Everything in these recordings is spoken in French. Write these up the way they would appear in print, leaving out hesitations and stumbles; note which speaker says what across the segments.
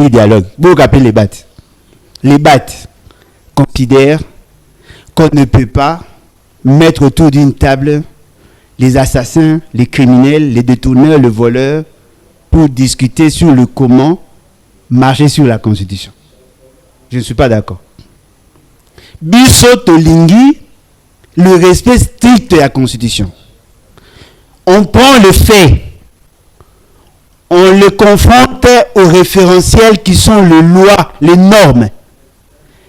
Speaker 1: dialogue. Les BAT considèrent qu'on ne peut pas mettre autour d'une table les assassins, les criminels, les détourneurs, les voleurs pour discuter sur le comment marcher sur la Constitution. Je ne suis pas d'accord. Biso Tolingi, le respect strict de la Constitution. On prend le fait, on le confronte aux référentiels qui sont les lois, les normes.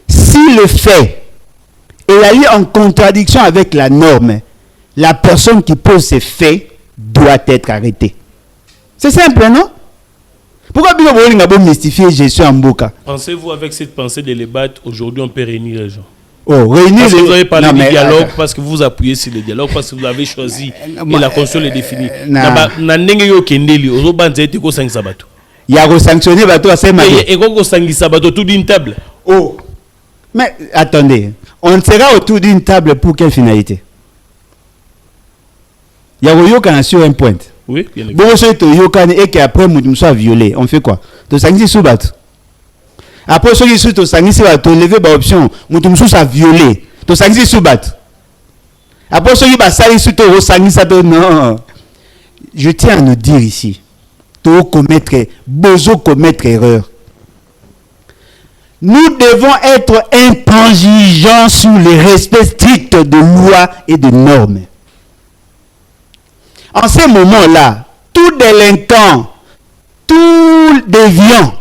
Speaker 1: Si le fait est allé en contradiction avec la norme, la personne qui pose ces faits doit être arrêtée. C'est simple, non? Pourquoi vous mystifier Jésus en Boka?
Speaker 2: Pensez-vous avec cette pensée de les aujourd'hui on peut réunir les gens?
Speaker 1: Oh, réunir
Speaker 2: parce que vous avez parlé du dialogue, parce que vous appuyez sur le dialogue, parce que vous avez choisi et la Constitution est définie. Il y
Speaker 1: a sanctionné bateau à
Speaker 2: Saint-Marie. Tout d'une table.
Speaker 1: Oh, mais attendez, on sera autour d'une table pour quelle finalité? Il y a sur un point.
Speaker 2: Oui, bien
Speaker 1: sûr. Et qu'après, nous sommes violés. On fait quoi? De sanctionner sous bateau. Après, ceux qui sont au Sangisi, tu lever l'option, nous sommes violés. Tu Sangisi sous bateau. Après, ceux qui sont au Sangisi, non. Je tiens à nous dire ici, tu commettre erreur. Nous devons être intransigeants sur le respect strict de lois et de normes. En ce moment-là, tout délinquant, tout déviant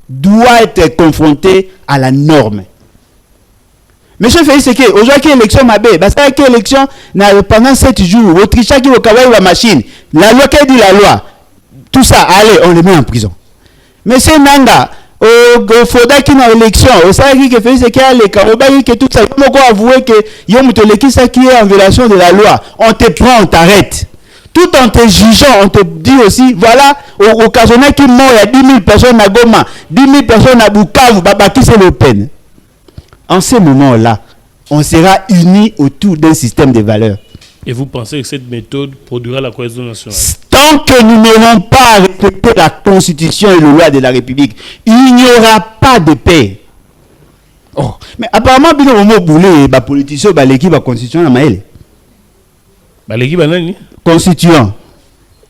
Speaker 1: doit être confronté à la norme. Monsieur Félix Seke, aujourd'hui, l'élection m'a bé, parce que l'élection, pendant 7 jours, Autriche qui va travailler la machine, la loi qui dit la loi, tout ça, allez, on le met en prison. Monsieur Nanga, au faudra qu'il y ait une élection, au Sahari qui fait ce qu'il y a les Karobari, que tout ça, il faut avouer que ça qui est en violation de la loi, on te prend, on t'arrête. Tout en te jugeant, on te dit aussi, voilà, au occasionnel qui mort, il y a 10 000 personnes à Goma, 10 000 personnes à Bukavu, qui c'est le peine. En ce moment-là, on sera unis autour d'un système de valeurs.
Speaker 2: Et vous pensez que cette méthode produira la cohésion nationale?
Speaker 1: Tant que nous n'aurons pas respecté la Constitution et les lois de la République, il n'y aura pas de paix. Oh, mais apparemment, il y a un boulot, les politiciens, l'équipe de la Constitution,
Speaker 2: l'équipe de
Speaker 1: constituant.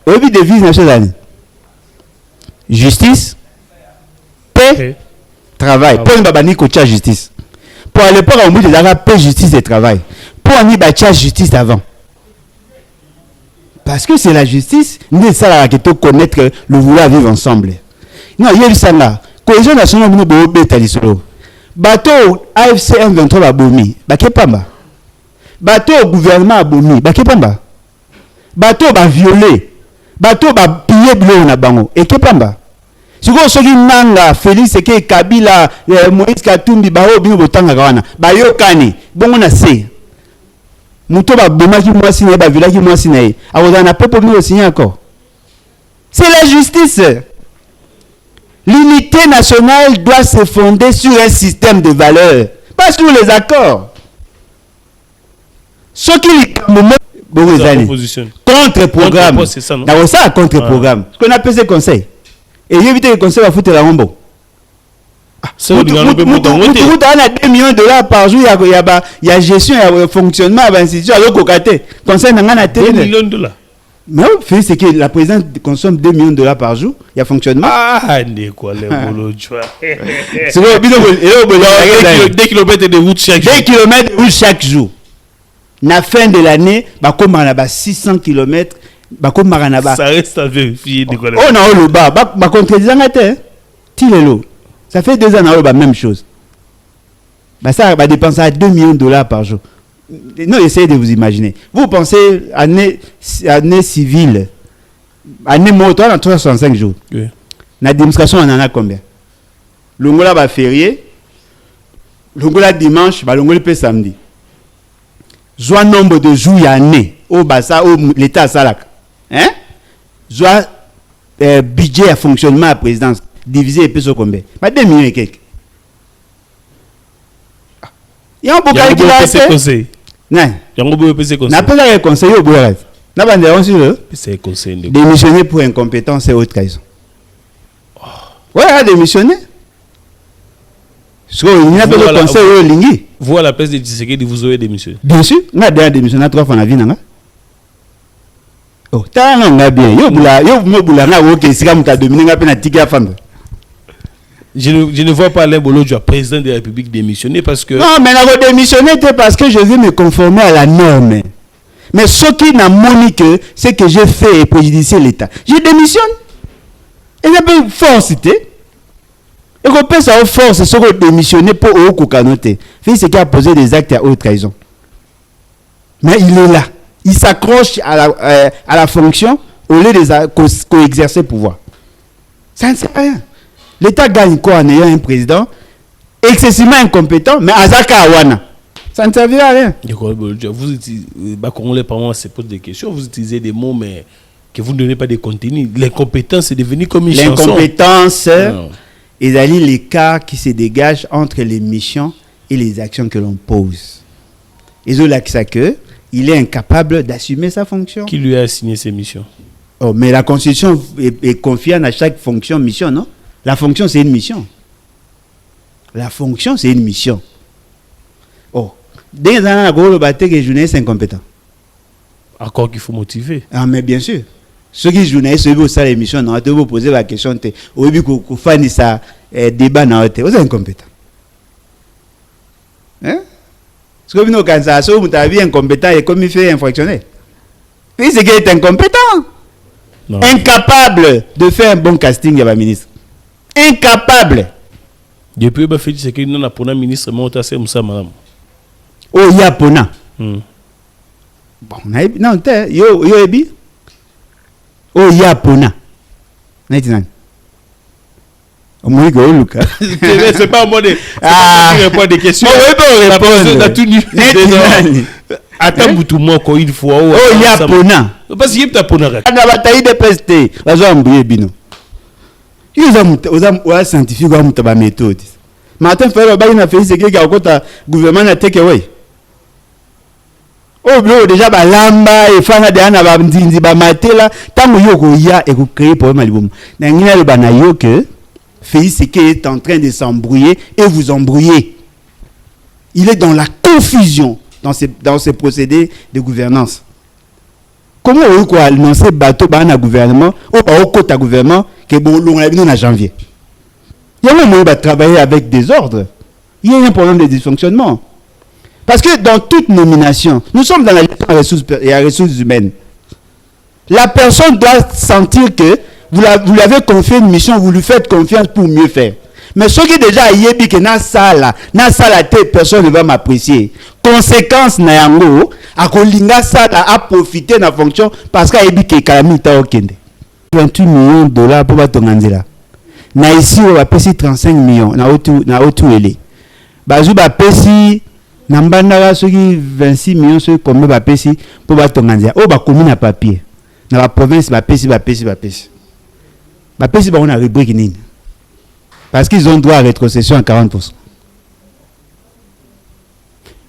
Speaker 1: Au vu des vies nationales. Justice, paix, travail. Pour une justice. Pour à l'époque, on dit que paix, justice et travail. Pour on y justice avant. Parce que c'est la justice, nous ça qui connaître le vouloir vivre ensemble. Non, il y a ça là. Cohésion nationale, nous devons être solo. Bateau AFC M23 a bomi. Bakepamba. Bateau gouvernement a bomi. Bakepamba. Bateau va violer. Bateau va piller bleu na bango. Et kepamba. Si vous avez nanga Félix Seke Kabila Moïse Katumbi bao bino botanga kawana. Ba yokani. Bongo na se. Muto ba bomaki mwasi na ba vilaki mwasi na. Awozana pepo bino signer encore. C'est la justice. L'unité nationale doit se fonder sur un système de valeurs, pas sur les accords. Ce qui contre-programme. Dans ça, contre-programme. Ce qu'on appelle ce conseil. Et éviter le conseil va foutre la rombo.
Speaker 2: C'est on a 2
Speaker 1: millions de dollars par jour, il y a gestion, il y a fonctionnement, il y a institution, il y a le conseil n'a
Speaker 2: 2 millions de dollars.
Speaker 1: Mais c'est que la présidente consomme 2 millions de dollars par jour, il y a fonctionnement.
Speaker 2: Ah, n'est quoi les boulot, tu vois.
Speaker 1: C'est
Speaker 2: 2 kilomètres de route chaque jour.
Speaker 1: 2 kilomètres de route chaque jour. Na fin de l'année, comme on a 600 km,
Speaker 2: ça reste à vérifier.
Speaker 1: Oh non, le bas, contredisant la terre. Ça fait 2 ans, on a la même chose. Ça va dépenser à 2 millions de dollars par jour. Non, essayez de vous imaginer. Vous pensez année civile, année morte, on a 365 jours.
Speaker 2: Oui.
Speaker 1: La démonstration, on en a combien? L'ongola va férié, l'ongola dimanche, l'ongola peut samedi. Soit nombre de jours, il y a année, au basa, au l'État à Salak. Hein? Soit budget à fonctionnement à présidence, divisé et peu sur combien? 2 millions et quelques. Il y a un bouquin qui va faire. Non. Il y a un bouquin qui va faire. N'a pas de conseil au bourreau. N'a pas de conseil.
Speaker 2: C'est conseil.
Speaker 1: Démissionner pour incompétence et autres raisons. Ouais, a démissionné. Il n'y a pas de conseil au Lingi.
Speaker 2: Vous, à la place de Tshisekedi, vous aurez démissionné.
Speaker 1: Bien sûr, on a déjà démissionné 3 fois dans la vie. Oh, t'as un bien. Yo,
Speaker 2: je ne vois pas Alain Bolodjoa, président de la République, démissionner parce que...
Speaker 1: Non, mais je démissionné parce que je veux me conformer à la norme. Mais ce qui n'a monique, c'est que j'ai fait préjudicer l'État. Je démissionne. Et j'ai pas force. Et qu'on peut savoir force, c'est que démissionner pour au Koukanote. C'est qui a posé des actes à haute trahison. Mais il est là. Il s'accroche à la fonction au lieu de coexercer le pouvoir. Ça ne sert à rien. L'État gagne quoi en ayant un président excessivement incompétent, mais Azaka Awana. Ça ne servira à rien.
Speaker 2: Vous utilisez, Congolais, par moment, se pose des questions. Vous utilisez des mots, mais que vous ne donnez pas des contenus. L'incompétence est devenue comme une chanson.
Speaker 1: L'incompétence, il y a l'écart qui se dégage entre les missions et les actions que l'on pose. Ils ont l'accès que il est incapable d'assumer sa fonction.
Speaker 2: Qui lui a assigné ses missions?
Speaker 1: Oh, mais la Constitution est confiée à chaque fonction, mission, non? La fonction, c'est une mission. La fonction, c'est une mission. Oh, dès que les journalistes sont incompétents.
Speaker 2: Encore qu'il faut motiver.
Speaker 1: Ah, mais bien sûr. Ceux qui journalistes, ils ont l'émission, ils vont poser la question. Au début, ils font ça débat, ils sont incompétents. Hein? Parce que quand ça se vous avez incompétent et comme il fait infractionner. Oui, c'est qu'il est incompétent. Non. Incapable de faire un bon casting, il y a un ministre. Incapable.
Speaker 2: Depuis que c'est que nous avons un ministre, c'est Moussa Madame.
Speaker 1: Oh, il y a Pona. Bon, non, yo ebi. Oh, il y a Pona. Maintenant.
Speaker 2: C'est pas moi de répondre à des questions.
Speaker 1: La tout nu.
Speaker 2: Attends, tout le monde, il faut.
Speaker 1: Oh, il y a Pona.
Speaker 2: Parce qu'il y a Pona.
Speaker 1: On a bataillé de peste. Ils ont embrouillé Bino. Ils ont scientifique, ils ont méthode. Martin Ferro, il a fait ce qu'il y a au gouvernement a take away. Oh, déjà, lamba et fana de ana babndinzi ba matela tango yoko ya et ko créer problème alibum. Na ngina le banayo que Félix est en train de s'embrouiller et vous embrouiller. Il est dans la confusion dans ces procédés de gouvernance. Comment on peut annoncer bateau dans un gouvernement ou pas au côté gouvernement que bon l'on a vu en janvier. Il y a un moment où on va travailler avec des ordres. Il y a un problème de dysfonctionnement. Parce que dans toute nomination, nous sommes dans la ressources humaines. La personne doit sentir que vous l'avez confié une mission, vous lui faites confiance pour mieux faire. Mais ce qui est déjà yébi que na sala personne ne va m'apprécier. Conséquence na yango akolinga sala a profiter de la fonction parce qu'il yébi que kalamita okende. 28 millions de dollars pour batonganzela. Na ici on va payer 35 millions na otu ele. Bazu ba pesi na mbandaka soki 26 millions soki combien ba pesi pour batonganzela. O ba komi na papier. Na la province ba pesi. Ba pesi ba on a rubrique nini. Parce qu'ils ont droit à rétrocession à 40%.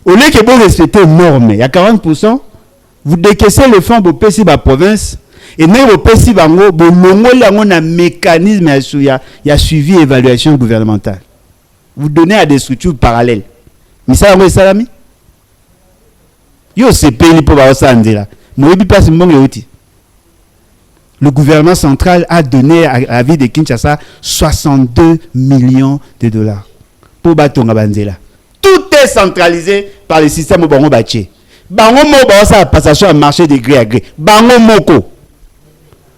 Speaker 1: Au lieu que vous respectez les normes, il y a 40%, vous décaissez le fonds pour payer la province, et même vous payez un mécanisme de suivi et évaluation gouvernementale. Vous donnez à des structures parallèles. Mais ça, vous savez, yo c'est payé pour avoir ça. Le gouvernement central a donné à la ville de Kinshasa 62 millions de dollars pour Batonga Banzela. Tout est centralisé par le système Bango Baché. Bango Moko, ça passation à marché de gré à gré. Bango Moko.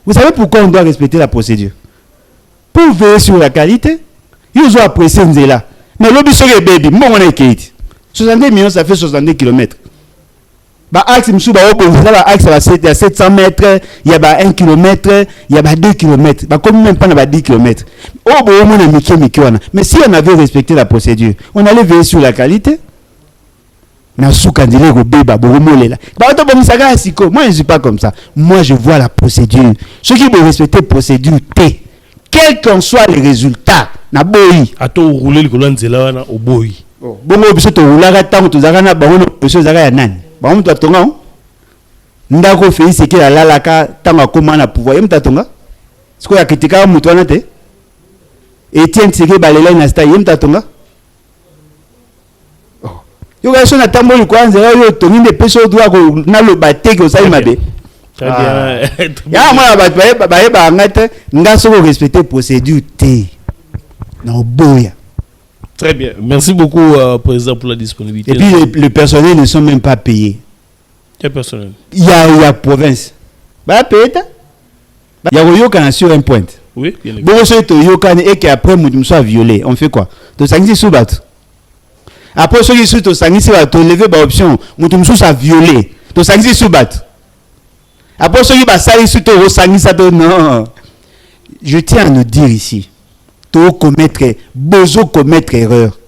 Speaker 1: Vous savez pourquoi on doit respecter la procédure? Pour veiller sur la qualité. Ils ont apprécié Nzela. Mais l'objet sur les baby, moi on est 62 millions, ça fait 62 km. Bah axe axe il y a 700 mètres, il y a 1 km, il y a 2 km. Bah comme même pas 10 km. Mais si on avait respecté la procédure, on allait veiller sur la qualité. Moi je ne suis pas comme ça. Moi je vois la procédure. Ceux qui veulent respecter la procédure, quels qu'en soient les résultats, na boyi.
Speaker 2: Ato rouler le colonne zela na oboyi.
Speaker 1: Bon biso to roulaka tango to zakana bango biso zaka ya nani. Ba mtu atonga ndako Félix qui la lalaka tango akoma na pouvoir mtu atonga siko ya kritika mtu wana te Etienne Tseke balela na sta yem tatonga. Yo ga sona tambo lu kwa nzela yo tongi de peso droit ko na lo bateke osali mabe.
Speaker 2: Très bien.
Speaker 1: Ya moi ba ngate nga so respecter procédure T. Non boya.
Speaker 2: Très bien. Merci beaucoup président pour la disponibilité.
Speaker 1: Et puis le personnel ne sont même pas payés.
Speaker 2: Quel personnel?
Speaker 1: Il y a province. Bah paye ta. Il y a yoka sur un point.
Speaker 2: Oui, bien évidemment.
Speaker 1: Bon c'est to yoka et qu'après nous soit violé. On fait quoi? To sangi sous bat. Après ceux qui sont to sangi va to lever ba option, mutum sous ça violé. To sangi sous bat. Après ceux qui va salir sur to sangi ça non. Je tiens à nous dire ici, besoin commettre erreur.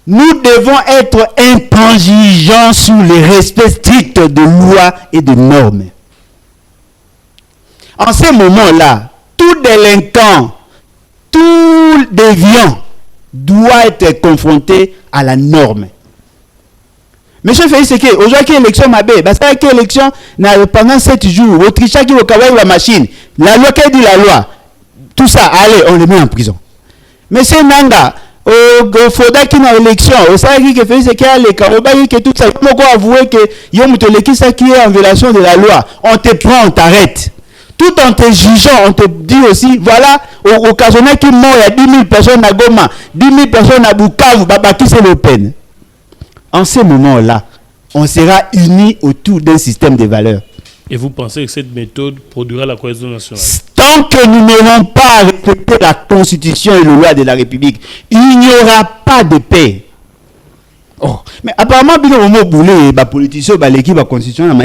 Speaker 1: Nous devons être intransigeants sur le respect strict de lois et de normes. En ce moment-là, tout délinquant, tout déviant doit être confronté à la norme. Monsieur Félix, c'est que aujourd'hui l'élection m'a bé, parce que l'élection pendant 7 jours, Autriche qui va la machine, la loi qui dit la loi, tout ça, allez, on le met en prison. Monsieur Nanga, au Foda qui n'a élection, au Sahari qui fait ce qu'il y a les Karobaï, que tout ça, il faut avouer que ça qui est en violation de la loi, on te prend, on t'arrête. Tout en te jugeant, on te dit aussi, voilà, au occasionnel qui mort, il y a 10 000 personnes à Goma, 10 000 personnes à Bukavu, qui c'est le peine. En ce moment-là, on sera unis autour d'un système de valeurs.
Speaker 2: Et vous pensez que cette méthode produira la cohésion nationale?
Speaker 1: Tant que nous n'aurons pas respecté la Constitution et les lois de la République, il n'y aura pas de paix. Oh, mais apparemment, il y a des politiciens qui ont constitution.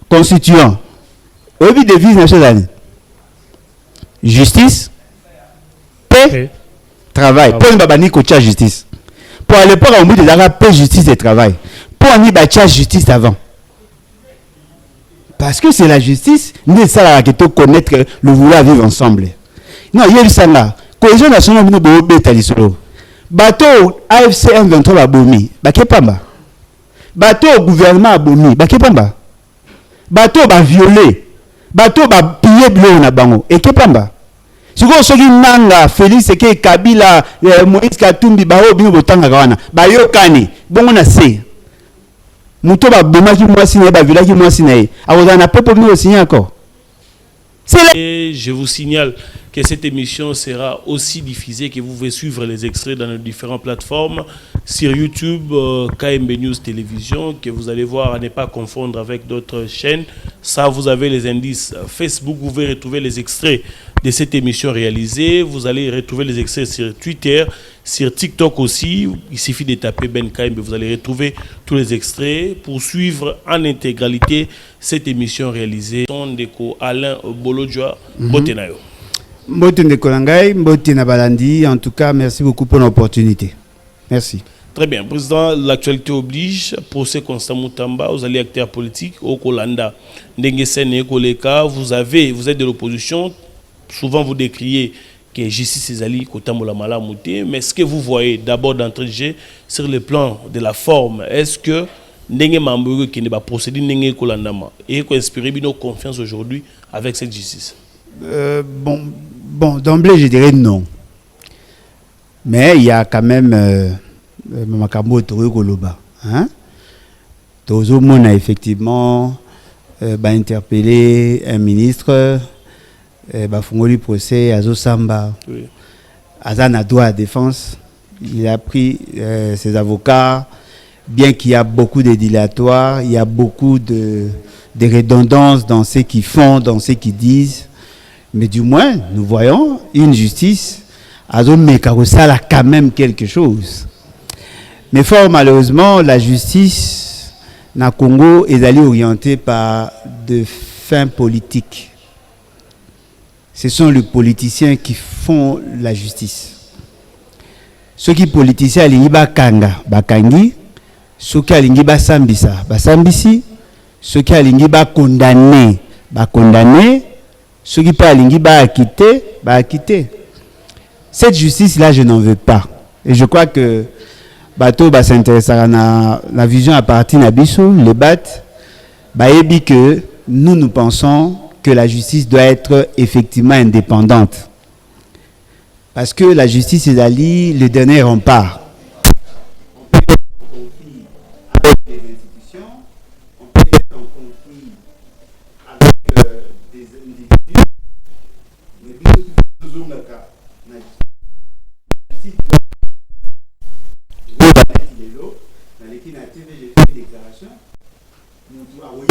Speaker 1: Constituant. Au but de devise nationale. Justice, paix, travail. Pour une babani coach justice. Pour aller pas au bout de la paix, justice et travail. Pour un ibacha justice avant. Parce que c'est la justice, nous ça qui te connaître le vouloir vivre ensemble. Non, il y a ça là. Cohésion nationale nous beau bétali solo. Bateau AFC M23 ba bomi, ba kepamba. Bateau gouvernement a bomi, ba kepamba. Bateau ba violé. Bateau ba piller blo na bango et kepamba. Siko soki nanga Félix ke Kabila Moïse Katumbi ba obino botanga wana. Ba yokani, bongo na se.
Speaker 2: Et je vous signale que cette émission sera aussi diffusée, que vous pouvez suivre les extraits dans nos différentes plateformes, sur YouTube, KMB News Télévision, que vous allez voir à ne pas confondre avec d'autres chaînes. Ça, vous avez les indices. Facebook, vous pouvez retrouver les extraits de cette émission réalisée. Vous allez retrouver les extraits sur Twitter, sur TikTok aussi. Il suffit de taper Ben KMB, vous allez retrouver tous les extraits pour suivre en intégralité cette émission réalisée. Ndeko Alain Bolodjoa, Botenayo.
Speaker 1: Ndeko Langai, Mbotena Balandi. En tout cas, merci beaucoup pour l'opportunité. Merci.
Speaker 2: Très bien. Président, l'actualité oblige. Procès Constant Moutamba, vous allez acteur politique au Kolanda. Ndengesene Koleka, vous êtes de l'opposition. Souvent, vous décriez que justice Ezali Kotambola Malamouté. Mais ce que vous voyez d'abord d'entrée de jeu sur le plan de la forme, est-ce que Ndenge Mambourou qui n'est pas procédé Ndenge Kolandama et qu'on inspire nos confiance aujourd'hui avec cette justice?
Speaker 1: Bon, d'emblée, je dirais non. Mais il y a quand même Makambo Touré Koloba. Tozomon a effectivement interpellé un ministre, Fongoli procès, Azo Samba, Azana droit à défense. Il a pris ses avocats, bien qu'il y a beaucoup de dilatoires, il y a beaucoup de redondances dans ce qu'ils font, dans ce qu'ils disent. Mais du moins, nous voyons une justice, Azo Mekarosal a quand même quelque chose. Mais fort malheureusement, la justice na Congo est allée orientée par de fins politiques. Ce sont les politiciens qui font la justice. Ceux qui politiciens alingi bakanga, bakangi, ceux qui alingi basambisa, basambisi, ceux qui alingi bakondamné, bakondamné, ceux qui pas alingi acquitté, acquitté. Cette justice-là, je n'en veux pas. Et je crois que Bateau s'intéresse à la vision à partir d'Abisso, le BAT, que nous pensons que la justice doit être effectivement indépendante. Parce que la justice est le dernier rempart. Avec les institutions, on peut être en conflit avec des individus, mais toujours le cas. Dans l'équipe native, j'ai fait une déclaration. Nous avons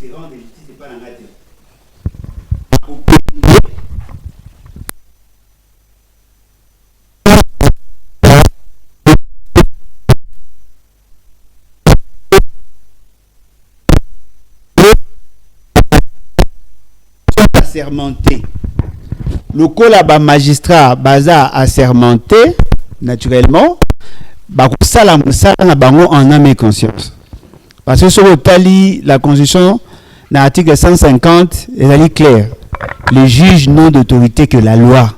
Speaker 1: c'est rendre de justice et pas la nature. Assermenté. Le collab magistrat baza assermenté naturellement. Ça na bango en âme et conscience. Parce que sur le tali, la Constitution, dans l'article 150, elle est claire. Le juge n'a d'autorité que la loi.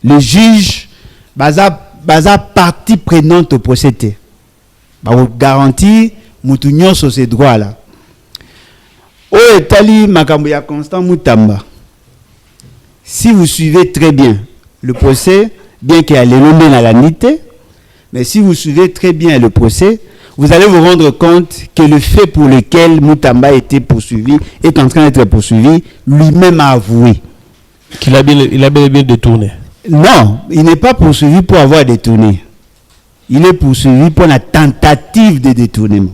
Speaker 1: Le juge, basa partie prenante au procédé. Garantie, moutounion sur ces droits-là. Au tali, makambuya Constant Mutamba. Si vous suivez très bien le procès, bien qu'il y ait l'homme à la nité, mais si vous suivez très bien le procès, vous allez vous rendre compte que le fait pour lequel Mutamba était poursuivi, est en train d'être poursuivi, lui-même a avoué.
Speaker 2: Qu'il a bien détourné.
Speaker 1: Non, il n'est pas poursuivi pour avoir détourné. Il est poursuivi pour la tentative de détournement.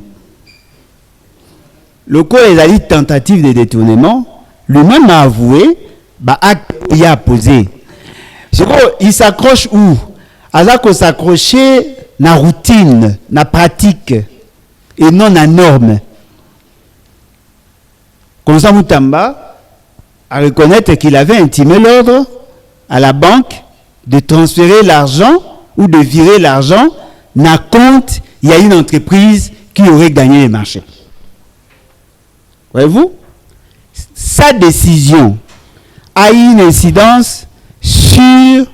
Speaker 1: Le cas il a dit tentative de détournement, lui-même a avoué, acte il a posé. Il s'accroche où? Alors s'accrocher na routine, na pratique et non na norme. Comme ça, Mutamba a reconnaître qu'il avait intimé l'ordre à la banque de transférer l'argent ou de virer l'argent na compte, il y a une entreprise qui aurait gagné les marchés. Voyez-vous? Sa décision a eu une incidence sur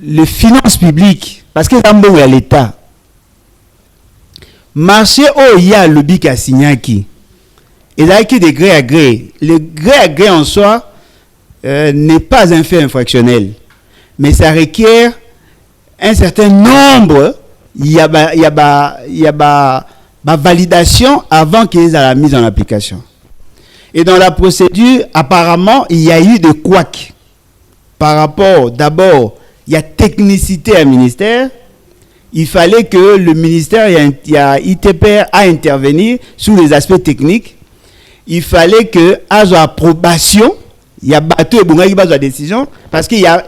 Speaker 1: les finances publiques, parce que c'est à l'État. Marché où il y a le bic à Signaki, et là qui de gré à gré. Le gré à gré en soi n'est pas un fait infractionnel, mais ça requiert un certain nombre, il y a validation avant qu'il y ait la mise en application. Et dans la procédure, apparemment, il y a eu des couacs par rapport, d'abord, il y a technicité à ministère. Il fallait que le ministère, il y a ITPR à intervenir sur les aspects techniques. Il fallait que, à l'approbation, il y a bateau et boungaki base de décision, parce qu'il y a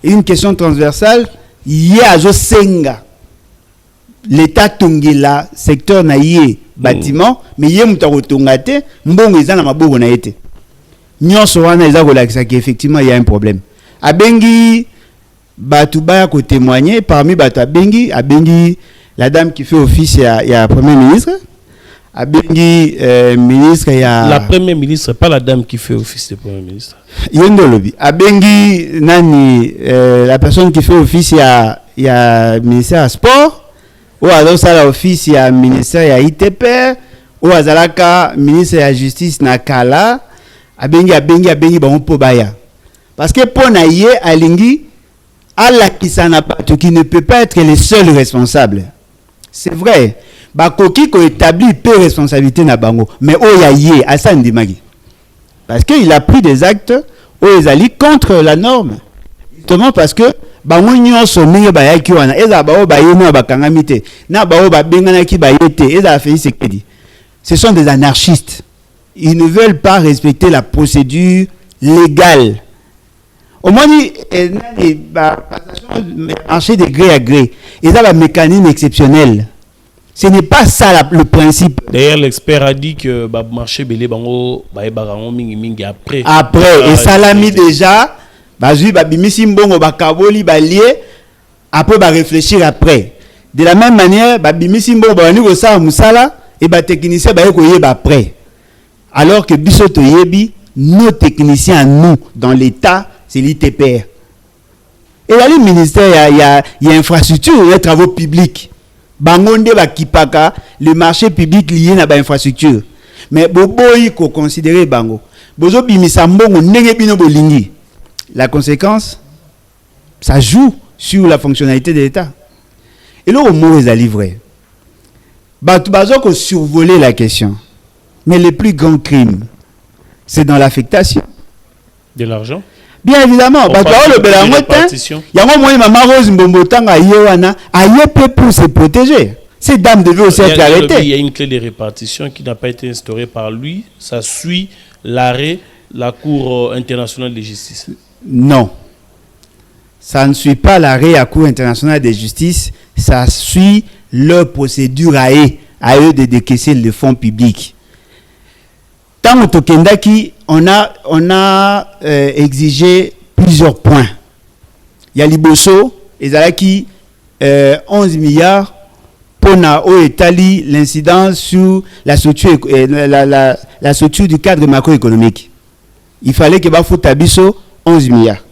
Speaker 1: une question transversale, il y a Senga. L'État tongela secteur naïe bâtiment, mais il y a mutagotongate, mbongo ezana mabogo na été. Nyonso wana eza kolakisa qu'effectivement il y a un problème. Abengi Batouba ko témoigner parmi Batu abengi la dame qui fait office il y a premier ministre, abengi ministre il y a
Speaker 2: la première ministre, pas la dame qui fait office de premier ministre.
Speaker 1: Yendolobi abengi nani la personne qui fait office il y a ministère à sport. Ou alors ça l'office il y a ministère il y a ITP ou azalaka ministre de la justice nakala abengi bon pobaya parce que pour naie alingi ala kisana bato qui ne peut pas être les seuls responsables. C'est vrai bakoki ko établi peu responsabilité na bango mais o ya yé asa ndimagi parce que il a pris des actes où ils allaient contre la norme justement parce que bango nyonso mingi bayaki wana eza bao bayeno bakangamite na bao babenganaki bayete eza fait sekedi. Ce sont des anarchistes. Ils ne veulent pas respecter la procédure légale. Au moins il marché de gré à gré et ça un mécanisme exceptionnel. Ce n'est pas ça le principe.
Speaker 2: D'ailleurs l'expert a dit que marché belé bango barango mingi après
Speaker 1: et ça l'a mis déjà bazui babimisi mbongo bakaboli balié après réfléchir après. De la même manière babimisi mbongo bani ko sa musala et technicien ko yeba après. Alors que biso to yebi nos techniciens nous dans l'état c'est l'ITPR. Et là le ministère il y a infrastructure, les travaux publics. Bangonde bakipaka le marché public lié na ba infrastructure. Mais boboyi ko considérer bango Bozo bimisa mbongo ndenge bino bolingi. La conséquence, ça joue sur la fonctionnalité de l'État. Et là, au mot est livré. Bazo ko survoler la question. Mais les plus grands crimes, c'est dans l'affectation.
Speaker 2: De l'argent?
Speaker 1: Bien évidemment, il y a un moment où Maman Rose Mbomotang a pour se protéger. Ces dames devaient aussi être arrêtées.
Speaker 2: Il y a une clé de répartition qui n'a pas été instaurée par lui. Ça suit l'arrêt de la Cour internationale de justice.
Speaker 1: Non. Ça ne suit pas l'arrêt à la Cour internationale de justice. Ça suit leur procédure à eux de décaisser le fonds public. Tant au Tokendaki, on a exigé plusieurs points. Il y a Liboso, Ezalaki, 11 milliards pour étaler l'incidence sur la structure, la structure du cadre macroéconomique. Il fallait que Bafou Tabiso 11 milliards.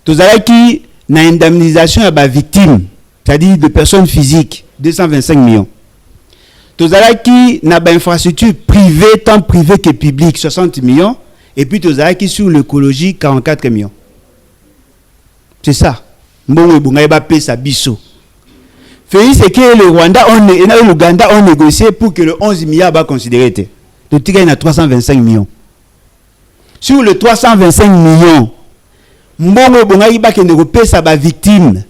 Speaker 1: Tozalaki, na indemnisation à la victime, c'est-à-dire de personnes physiques, 225 millions. Tozalaki na ba infrastructure privée, tant privée que publique, 60 millions. Et puis Tozalaki sur l'écologie, 44 millions. C'est ça. Mbongo Bunga ba pesa biso. Fait c'est que le Rwanda et l'Ouganda ont négocié pour que le 11 milliards va considérer. Donc il y a 325 millions. Sur le 325 millions, Mbongo Bunga ba kende pesa ba victime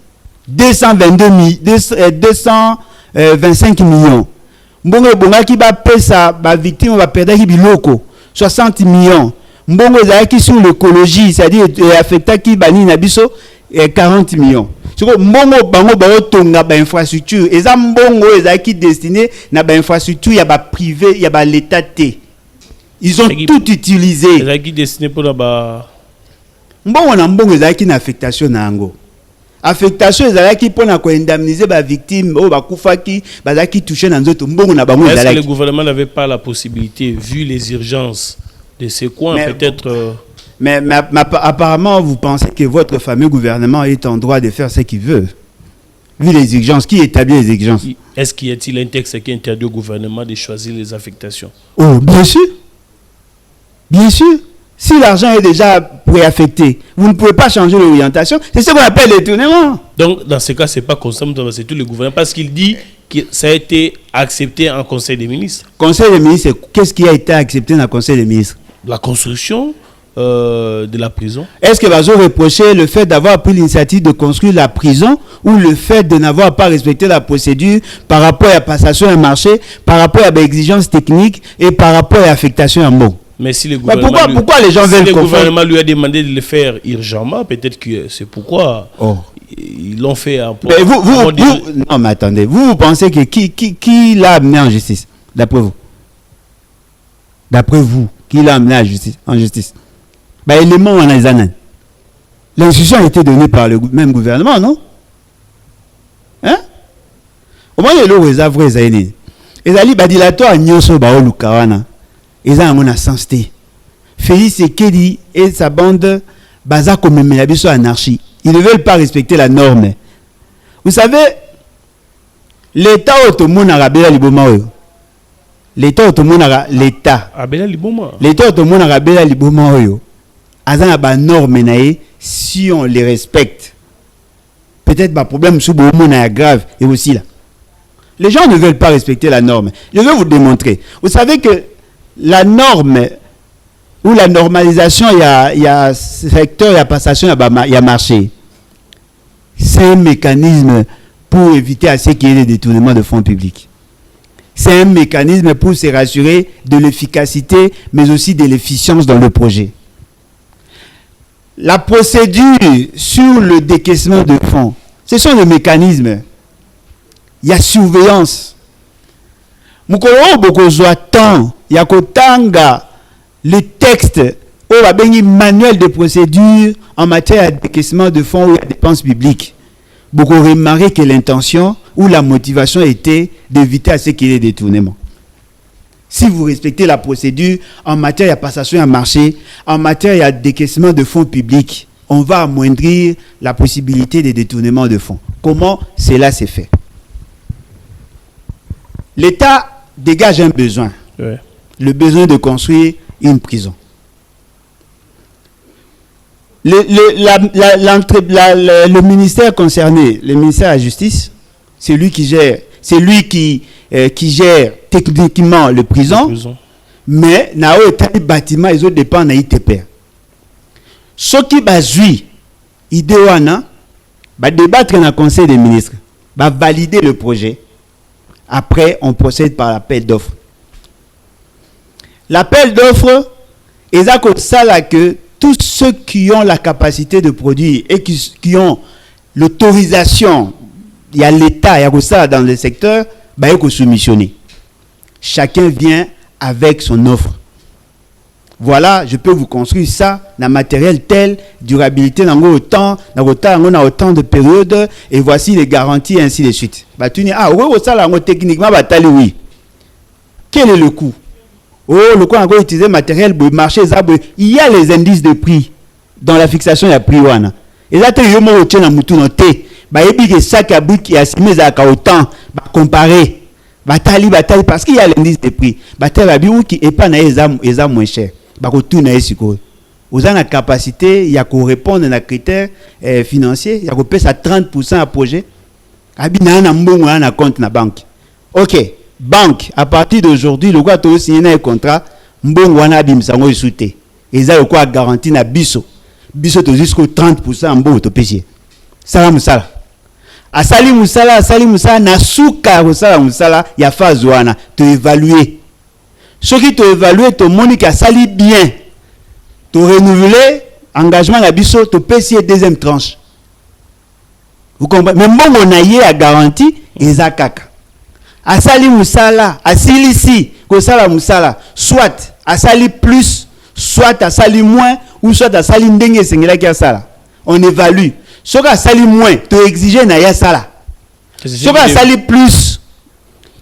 Speaker 1: 225 millions. Mbongo bonga ki ba pesa ba victime ba perdre ki biloko 60 millions. Mbongo ezaki sur l'écologie, c'est-à-dire affecta ki bani na biso 40 millions. Siko mbongo bango ba otonga ba infrastructure, eza mbongo ezaki destiné na ba infrastructure ya ba privé, ya ba l'état té. Ils ont tout utilisé.
Speaker 2: Ezaki destiné pour ba
Speaker 1: mbongo na mbongo ezaki na affectation na ngo. Affectation ezalaki pour na ko indemniser ba victime o ba kufaki bazaki touché na nzoto mbongo na bango ezalaki.
Speaker 2: Est-ce que le gouvernement n'avait pas la possibilité, vu les urgences de ces coins, peut-être
Speaker 1: mais apparemment vous pensez que votre fameux gouvernement est en droit de faire ce qu'il veut, vu les exigences. Qui établit les exigences?
Speaker 2: Est-ce qu'il y a-t-il un texte qui interdit au gouvernement de choisir les affectations?
Speaker 1: Oh, bien sûr, bien sûr. Si l'argent est déjà préaffecté, vous ne pouvez pas changer l'orientation. C'est ce qu'on appelle le détournement.
Speaker 2: Donc, dans ce cas, ce n'est pas consomme, c'est tout le gouvernement. Parce qu'il dit que ça a été accepté en Conseil des ministres.
Speaker 1: Conseil des ministres, qu'est-ce qui a été accepté dans le Conseil des ministres?
Speaker 2: La construction de la prison.
Speaker 1: Est-ce que Bazo reprochait le fait d'avoir pris l'initiative de construire la prison ou le fait de n'avoir pas respecté la procédure par rapport à la passation à marché, par rapport à l'exigence technique et par rapport à l'affectation en mots?
Speaker 2: Mais si le gouvernement,
Speaker 1: pourquoi les gens veulent
Speaker 2: le gouvernement lui a demandé de le faire urgemment, peut-être que c'est pourquoi ils l'ont fait.
Speaker 1: Mais non, mais attendez, vous pensez que qui l'a amené en justice? D'après vous, qui l'a amené en justice? Bah, élément en Azanan. L'instruction a été donnée par le même gouvernement, non? Hein? Au moins, il y a le vrai Zaini. Et Zali Badilato Nyoso Baolu Kawana. Ils ont un sens. Félix Sekedi et sa bande baza comme Melabiso anarchie. Ils ne veulent pas respecter la norme. Vous savez, l'État autonome arabela liboma. L'État autonome l'État.
Speaker 2: Abela liboma.
Speaker 1: L'État autonome arabela liboma oyo. Azana ba norme nae si on les respecte. Peut-être pas problème sous bon grave et aussi là. Les gens ne veulent pas respecter la norme. Je vais vous démontrer. Vous savez que la norme ou la normalisation, il y a secteur, il y a passation, il y a marché. C'est un mécanisme pour éviter à ce qu'il y ait des détournements de fonds publics. C'est un mécanisme pour se rassurer de l'efficacité, mais aussi de l'efficience dans le projet. La procédure sur le décaissement de fonds, ce sont des mécanismes. Il y a surveillance. Mukolo boko zoa temps, il y a kotanga le texte ou un manuel de procédure en matière de décaissement de fonds ou de dépenses publiques. Beaucoup remarqué que l'intention ou la motivation était d'éviter à ce qu'il y ait des détournements. Si vous respectez la procédure en matière de passation à marché, en matière de décaissement de fonds publics, on va amoindrir la possibilité de détournement de fonds. Comment cela s'est fait? L'État dégage un besoin.
Speaker 2: Ouais.
Speaker 1: Le besoin de construire une prison. le ministère concerné, le ministère de la Justice, c'est lui qui gère, techniquement le prison. Mais na o etali bâtiment ils ont dépend na ITP. Ce qui bazui idée wana ba débattre dans le conseil des ministres, va valider le projet. Après on procède par l'appel d'offres. L'appel d'offres est à cause ça là que tous ceux qui ont la capacité de produire et qui ont l'autorisation, il y a l'État, il y a ça dans le secteur, bah il faut soumissionner. Chacun vient avec son offre. Voilà, je peux vous construire ça dans matériel tel, durabilité dans autant de périodes, et voici les garanties, ainsi de suite. Bah, tu dis, ça là, techniquement, bah, oui. Quel est le coût? Le coût, on va utiliser matériel, marché, il y a les indices de prix dans la fixation de prix. Et là, tu as autant, comparer. Batali parce qu'il y a l'indice de prix. Batali qui est pas na moins cher. Ba ko tout na siko. Vous avez la capacité, il y a qu'on répondre à critères financiers, il y a qu'on paye à 30% à projet. Abi na mbongo na compte na banque. OK, banque à partir d'aujourd'hui, le quoi to signer un contrat, mbongo wana bimsango isouté. Et ça le quoi garantie na biso. Biso to jusqu'au 30% mbongo to payer. Ça musala. Asali musala na suka musala ya phase wana to évaluer. Ce qui te évaluer to monique asali bien. To renouveler engagement na biso to payer deuxième tranche. Vous comprenez? Mais bon on a yé à garantie ezakaka. Asali musala, asilisi ko sala musala, soit asali plus, soit asali moins ou soit asali ndenge sengela ki asala. On évalue. Ce qui a sali moins, tu exiges na ya sala. Ce qui a sali plus,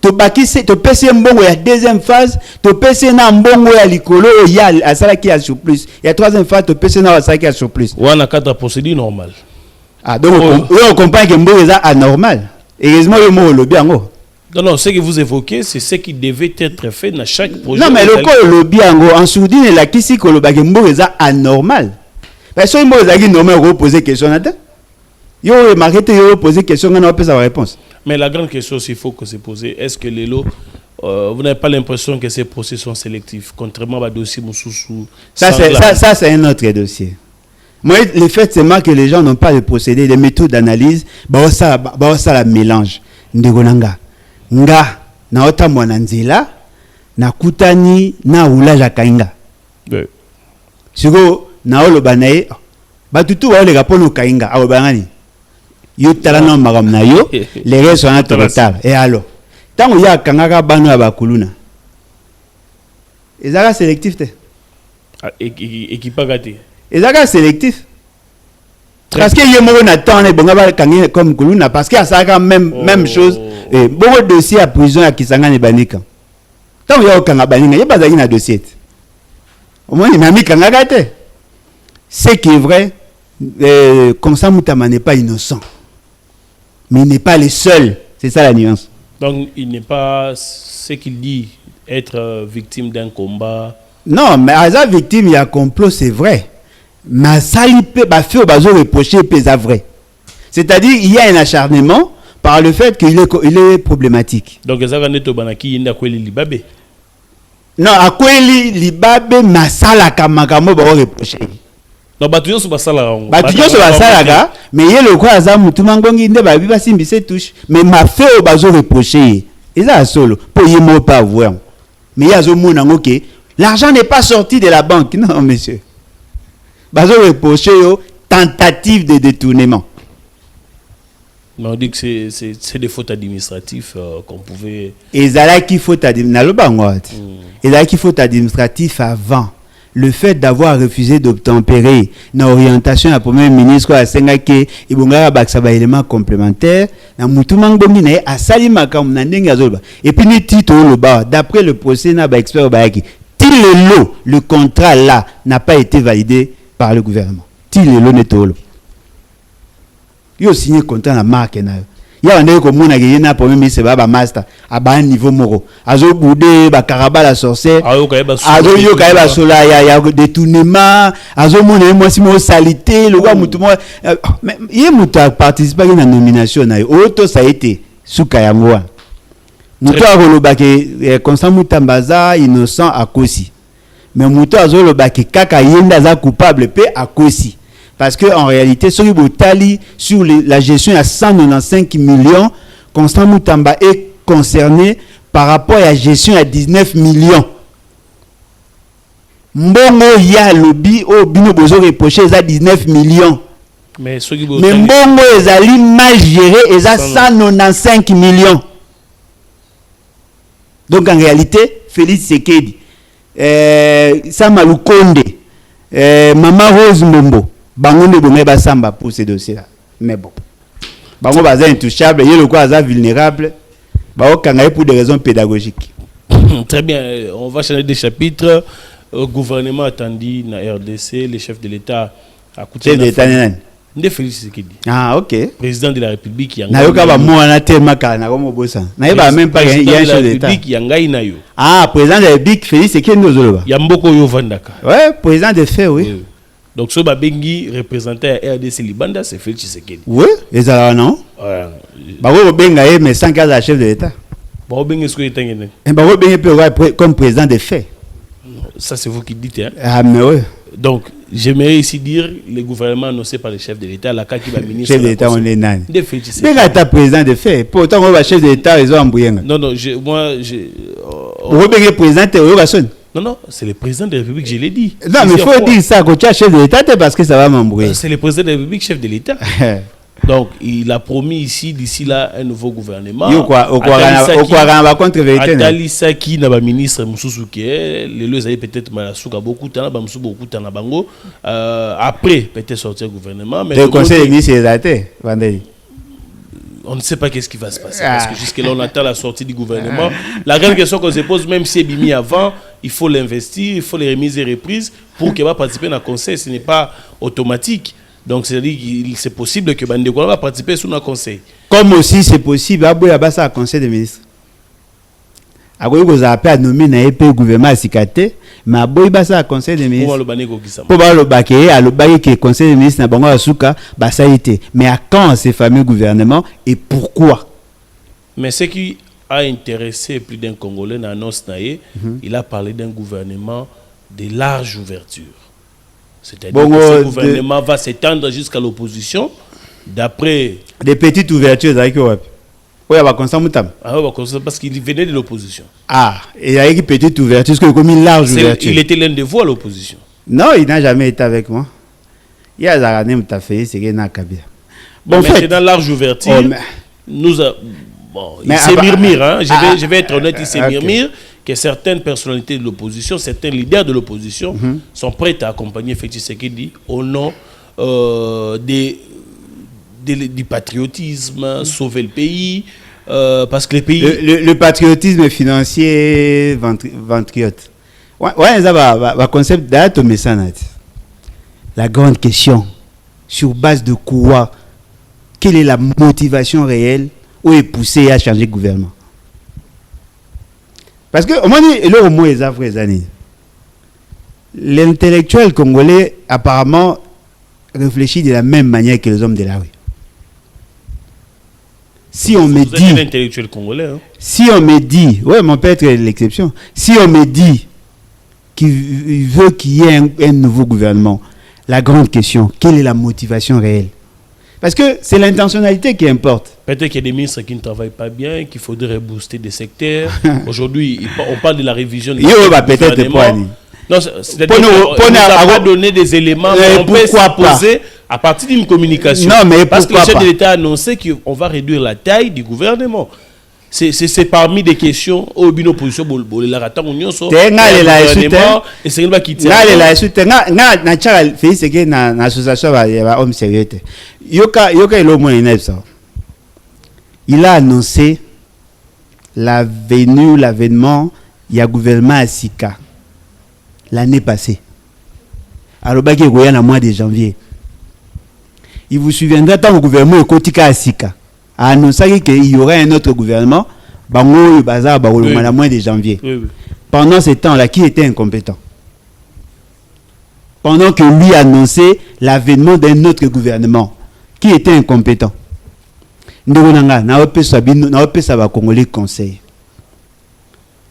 Speaker 1: tu bakise, tu pèses un bon, il y a deuxième phase, tu pèses un bon, il y a l'icolo, il y a la sala qui a sur plus. Il y a troisième phase, tu pèses un sala qui a sur plus.
Speaker 2: On a quatre procédures normales.
Speaker 1: Ah, donc on comprend que bon est anormal. Heureusement, le mot le bien.
Speaker 2: Non, ce que vous évoquez, c'est ce qui devait être fait dans chaque projet.
Speaker 1: Non, mais le col le bien, en sourdine, la kisi que le bagembo est anormal. Parce que le mot est normal, on poser question là-dedans. Yo remarqué yo poser question on a pas sa réponse. Mais
Speaker 2: la grande question s'il faut que se poser, est-ce que les lots vous n'avez pas l'impression que ces procès sont sélectifs contrairement à dossier Moussoussou? Ça
Speaker 1: c'est un autre dossier. Moi le fait c'est que les gens n'ont pas de procédé, des méthodes d'analyse, ça la mélange. Ndegonanga nga na ota mwana nzela na kutani na ulaja kainga. Siko na oloba nae batutu wa le gapono kainga awobangani. Yo talana magam na yo les restes sont en retard et alors tant ya kangaka banu abakuluna ezaka sélectif te
Speaker 2: équipa gâté
Speaker 1: ezaka sélectif parce que yemo na temps ne bonga ba kangi comme kuluna parce que ça même chose et beaucoup de dossiers à prison à Kisanga ne banika tant ya kanga baninga ya bazaki na dossier au moins il mi kangaka te c'est qui est vrai comme ça Moutama n'est pas innocent. Mais il n'est pas le seul. C'est ça la nuance.
Speaker 2: Donc, il n'est pas ce qu'il dit, être victime d'un combat.
Speaker 1: Non, mais à la victime, il y a un complot, c'est vrai. Mais ça, il peut reprocher, c'est vrai. C'est-à-dire, il y a un acharnement par le fait qu'il est problématique.
Speaker 2: Donc, ça va être banaki inda kweli libabe.
Speaker 1: Non, à kweli libabe, mais ça la kamakamo va reprocher.
Speaker 2: Non, batuyo so basala ngo.
Speaker 1: Batuyo so basala ga, mais il le quoi za mutu mangongi nde ba biba simbise touche, mais ma fait au bazo reprocher. Et ça solo pour yemo pas voir. Mais il y a zo mona ngoke, l'argent n'est pas sorti de la banque. Non monsieur. Bazo reprocher yo tentative de détournement.
Speaker 2: Mais on dit que c'est des fautes administratives qu'on pouvait.
Speaker 1: Et ça qui faute administrative. Et là qui faute administrative avant. Le fait d'avoir refusé d'obtempérer dans l'orientation à la première ministre à Sengake, il y a un élément complémentaire. Et puis, d'après le procès, le contrat là n'a pas été validé par le gouvernement. Il a signé le contrat à la marque. ya on est comme on a gagné na premier ministre ba master à bas niveau moro azo boudé ba karaba la sorcière azo yo ka ba sola ya détournement azo mona moi si mo salité le gars mutu moi mais il mutu a participé à la nomination na auto ça a été suka ya moi mutu a roloba ke Constant Mutambaza innocent à kosi mais mutu azo loba ke kaka yenda za coupable pe à kosi. Parce qu'en réalité, sur la gestion à 195 millions, Constant Mutamba est concerné par rapport à la gestion à 19 millions. Mbongo ya lobby au bino bozo reproché à 19 millions. Mais Mbongo ezali mal géré et à 195 millions. Donc en réalité, Félix Sekedi, Samalou Konde, Maman Rose Mombo, bango ne bonne ba samba pour ces dossiers là mais bon bango baza intouchable et le quoi baza vulnérable ba okanga pour des raisons pédagogiques.
Speaker 2: Très bien, on va changer de chapitre. Gouvernement attendu na RDC, le chef de l'État a coûté
Speaker 1: chef de l'État
Speaker 2: Nde Félix Tshisekedi.
Speaker 1: Ah OK.
Speaker 2: Président de la République yanga.
Speaker 1: Na yoka ba mo na tellement kana comme bossa. Na yeba même pas il y a un chef de l'État.
Speaker 2: Yanga inayo.
Speaker 1: Ah, président de la République Félix Tshisekedi ndozoloba.
Speaker 2: Yamboko yo vandaka.
Speaker 1: Ouais, président de fait oui.
Speaker 2: Donc, ce Babengi représenté à RDC Libanda, c'est Félix Tshisekedi.
Speaker 1: Oui, et ça non. Baro Benga mais sans cas de chef de l'État.
Speaker 2: Baro Benga est-ce que est un
Speaker 1: et Baro Benga peut comme président de fait.
Speaker 2: Ça c'est vous qui dites hein.
Speaker 1: Ah mais oui.
Speaker 2: Donc, j'aimerais ici dire le gouvernement annoncé par le chef de l'État, la qui va ministre.
Speaker 1: Chef de l'État on est nan.
Speaker 2: De Félix Tshisekedi.
Speaker 1: Benga est président de fait. Pourtant on va chef de l'État ils ont embrouillé.
Speaker 2: Non
Speaker 1: Baro Benga président
Speaker 2: Non, c'est le président de la République, je l'ai dit.
Speaker 1: Non, mais il faut dire ça, quand tu as chef de l'État, parce que ça va m'embrouiller.
Speaker 2: C'est le président de la République, chef de l'État. Donc, il a promis ici, d'ici là, un nouveau gouvernement.
Speaker 1: Au quoi,
Speaker 2: Atali Saki, n'a pas ministre Moussousuke, les deux avaient peut-être Malasouka, beaucoup de temps, beaucoup de temps, bango. Après, peut-être sortir le gouvernement.
Speaker 1: Le conseil des ministres est daté, Vandeli.
Speaker 2: On ne sait pas qu'est-ce qui va se passer. Parce que jusque-là, on attend la sortie du gouvernement. La grande question qu'on se pose, même si c'est bimi avant, il faut l'investir, il faut les remises et reprises pour qu'il va participer dans le conseil. Ce n'est pas automatique. Donc, c'est-à-dire qu'il c'est possible que Bandeko va participer sous un conseil.
Speaker 1: Comme aussi c'est possible, il y a un conseil des ministres. Après, vous avez à nommer un gouvernement à Sikate, mais il y a un conseil des ministres. Pour le baquet, à le baquet que le conseil des ministres n'a pas asuka, ça a été. Mais à quand ces fameux gouvernements et pourquoi?
Speaker 2: Mais ce qui a intéressé plus d'un Congolais dans l'annonce, il a parlé d'un gouvernement de large ouverture. C'est-à-dire que ce gouvernement va s'étendre jusqu'à l'opposition, d'après...
Speaker 1: Des petites ouvertures, oui,
Speaker 2: parce qu'il venait de l'opposition.
Speaker 1: Ah, il y a une petite ouverture, parce que comme une large ouverture.
Speaker 2: Il était l'un de vous à l'opposition.
Speaker 1: Non, il n'a jamais été avec moi. Il y a Zarané Moutafé, c'est qu'il n'a qu'à bien.
Speaker 2: Bon, mais dans large ouverture, nous a... Bon, il s'est murmure, hein. Je vais être honnête, il s'est murmure que certaines personnalités de l'opposition, certains leaders de l'opposition sont prêts à accompagner Félix Tshisekedi au nom du patriotisme, sauver le pays, parce que le pays...
Speaker 1: Le patriotisme financier ventriote. Ouais, ça va concept d'être la grande question, sur base de quoi, quelle est la motivation réelle où est poussé à changer le gouvernement? Parce que, au moins, le mot est africain. L'intellectuel congolais, apparemment, réfléchit de la même manière que les hommes de la rue. Si on me dit...
Speaker 2: l'intellectuel congolais, hein?
Speaker 1: Si on me dit... Ouais, mon père est l'exception. Si on me dit qu'il veut qu'il y ait un nouveau gouvernement, la grande question, quelle est la motivation réelle? Parce que c'est l'intentionnalité qui importe.
Speaker 2: Peut-être qu'il y a des ministres qui ne travaillent pas bien, qu'il faudrait booster des secteurs. Aujourd'hui, on parle de la révision du gouvernement. Non, c'est-à-dire qu'on n'a pas donné des éléments qu'on peut s'imposer à partir d'une communication.
Speaker 1: Non, mais
Speaker 2: parce que le chef de l'État a annoncé qu'on va réduire la taille du gouvernement. C'est parmi des questions au bin opposition la rata union so et c'est va quitter
Speaker 1: na fait c'est que na association va homme sérieux yoka ilo mo ça il a annoncé l'avènement il y a gouvernement à Sika l'année passée alors baki goya na mois de janvier il vous souviendra tant le gouvernement est kotika à Sika a annoncé qu'il y aurait un autre gouvernement, bango bazar le mois de janvier.
Speaker 2: Oui.
Speaker 1: Pendant ce temps-là, qui était incompétent? Pendant que lui annonçait l'avènement d'un autre gouvernement, qui était incompétent? Congolais conseil.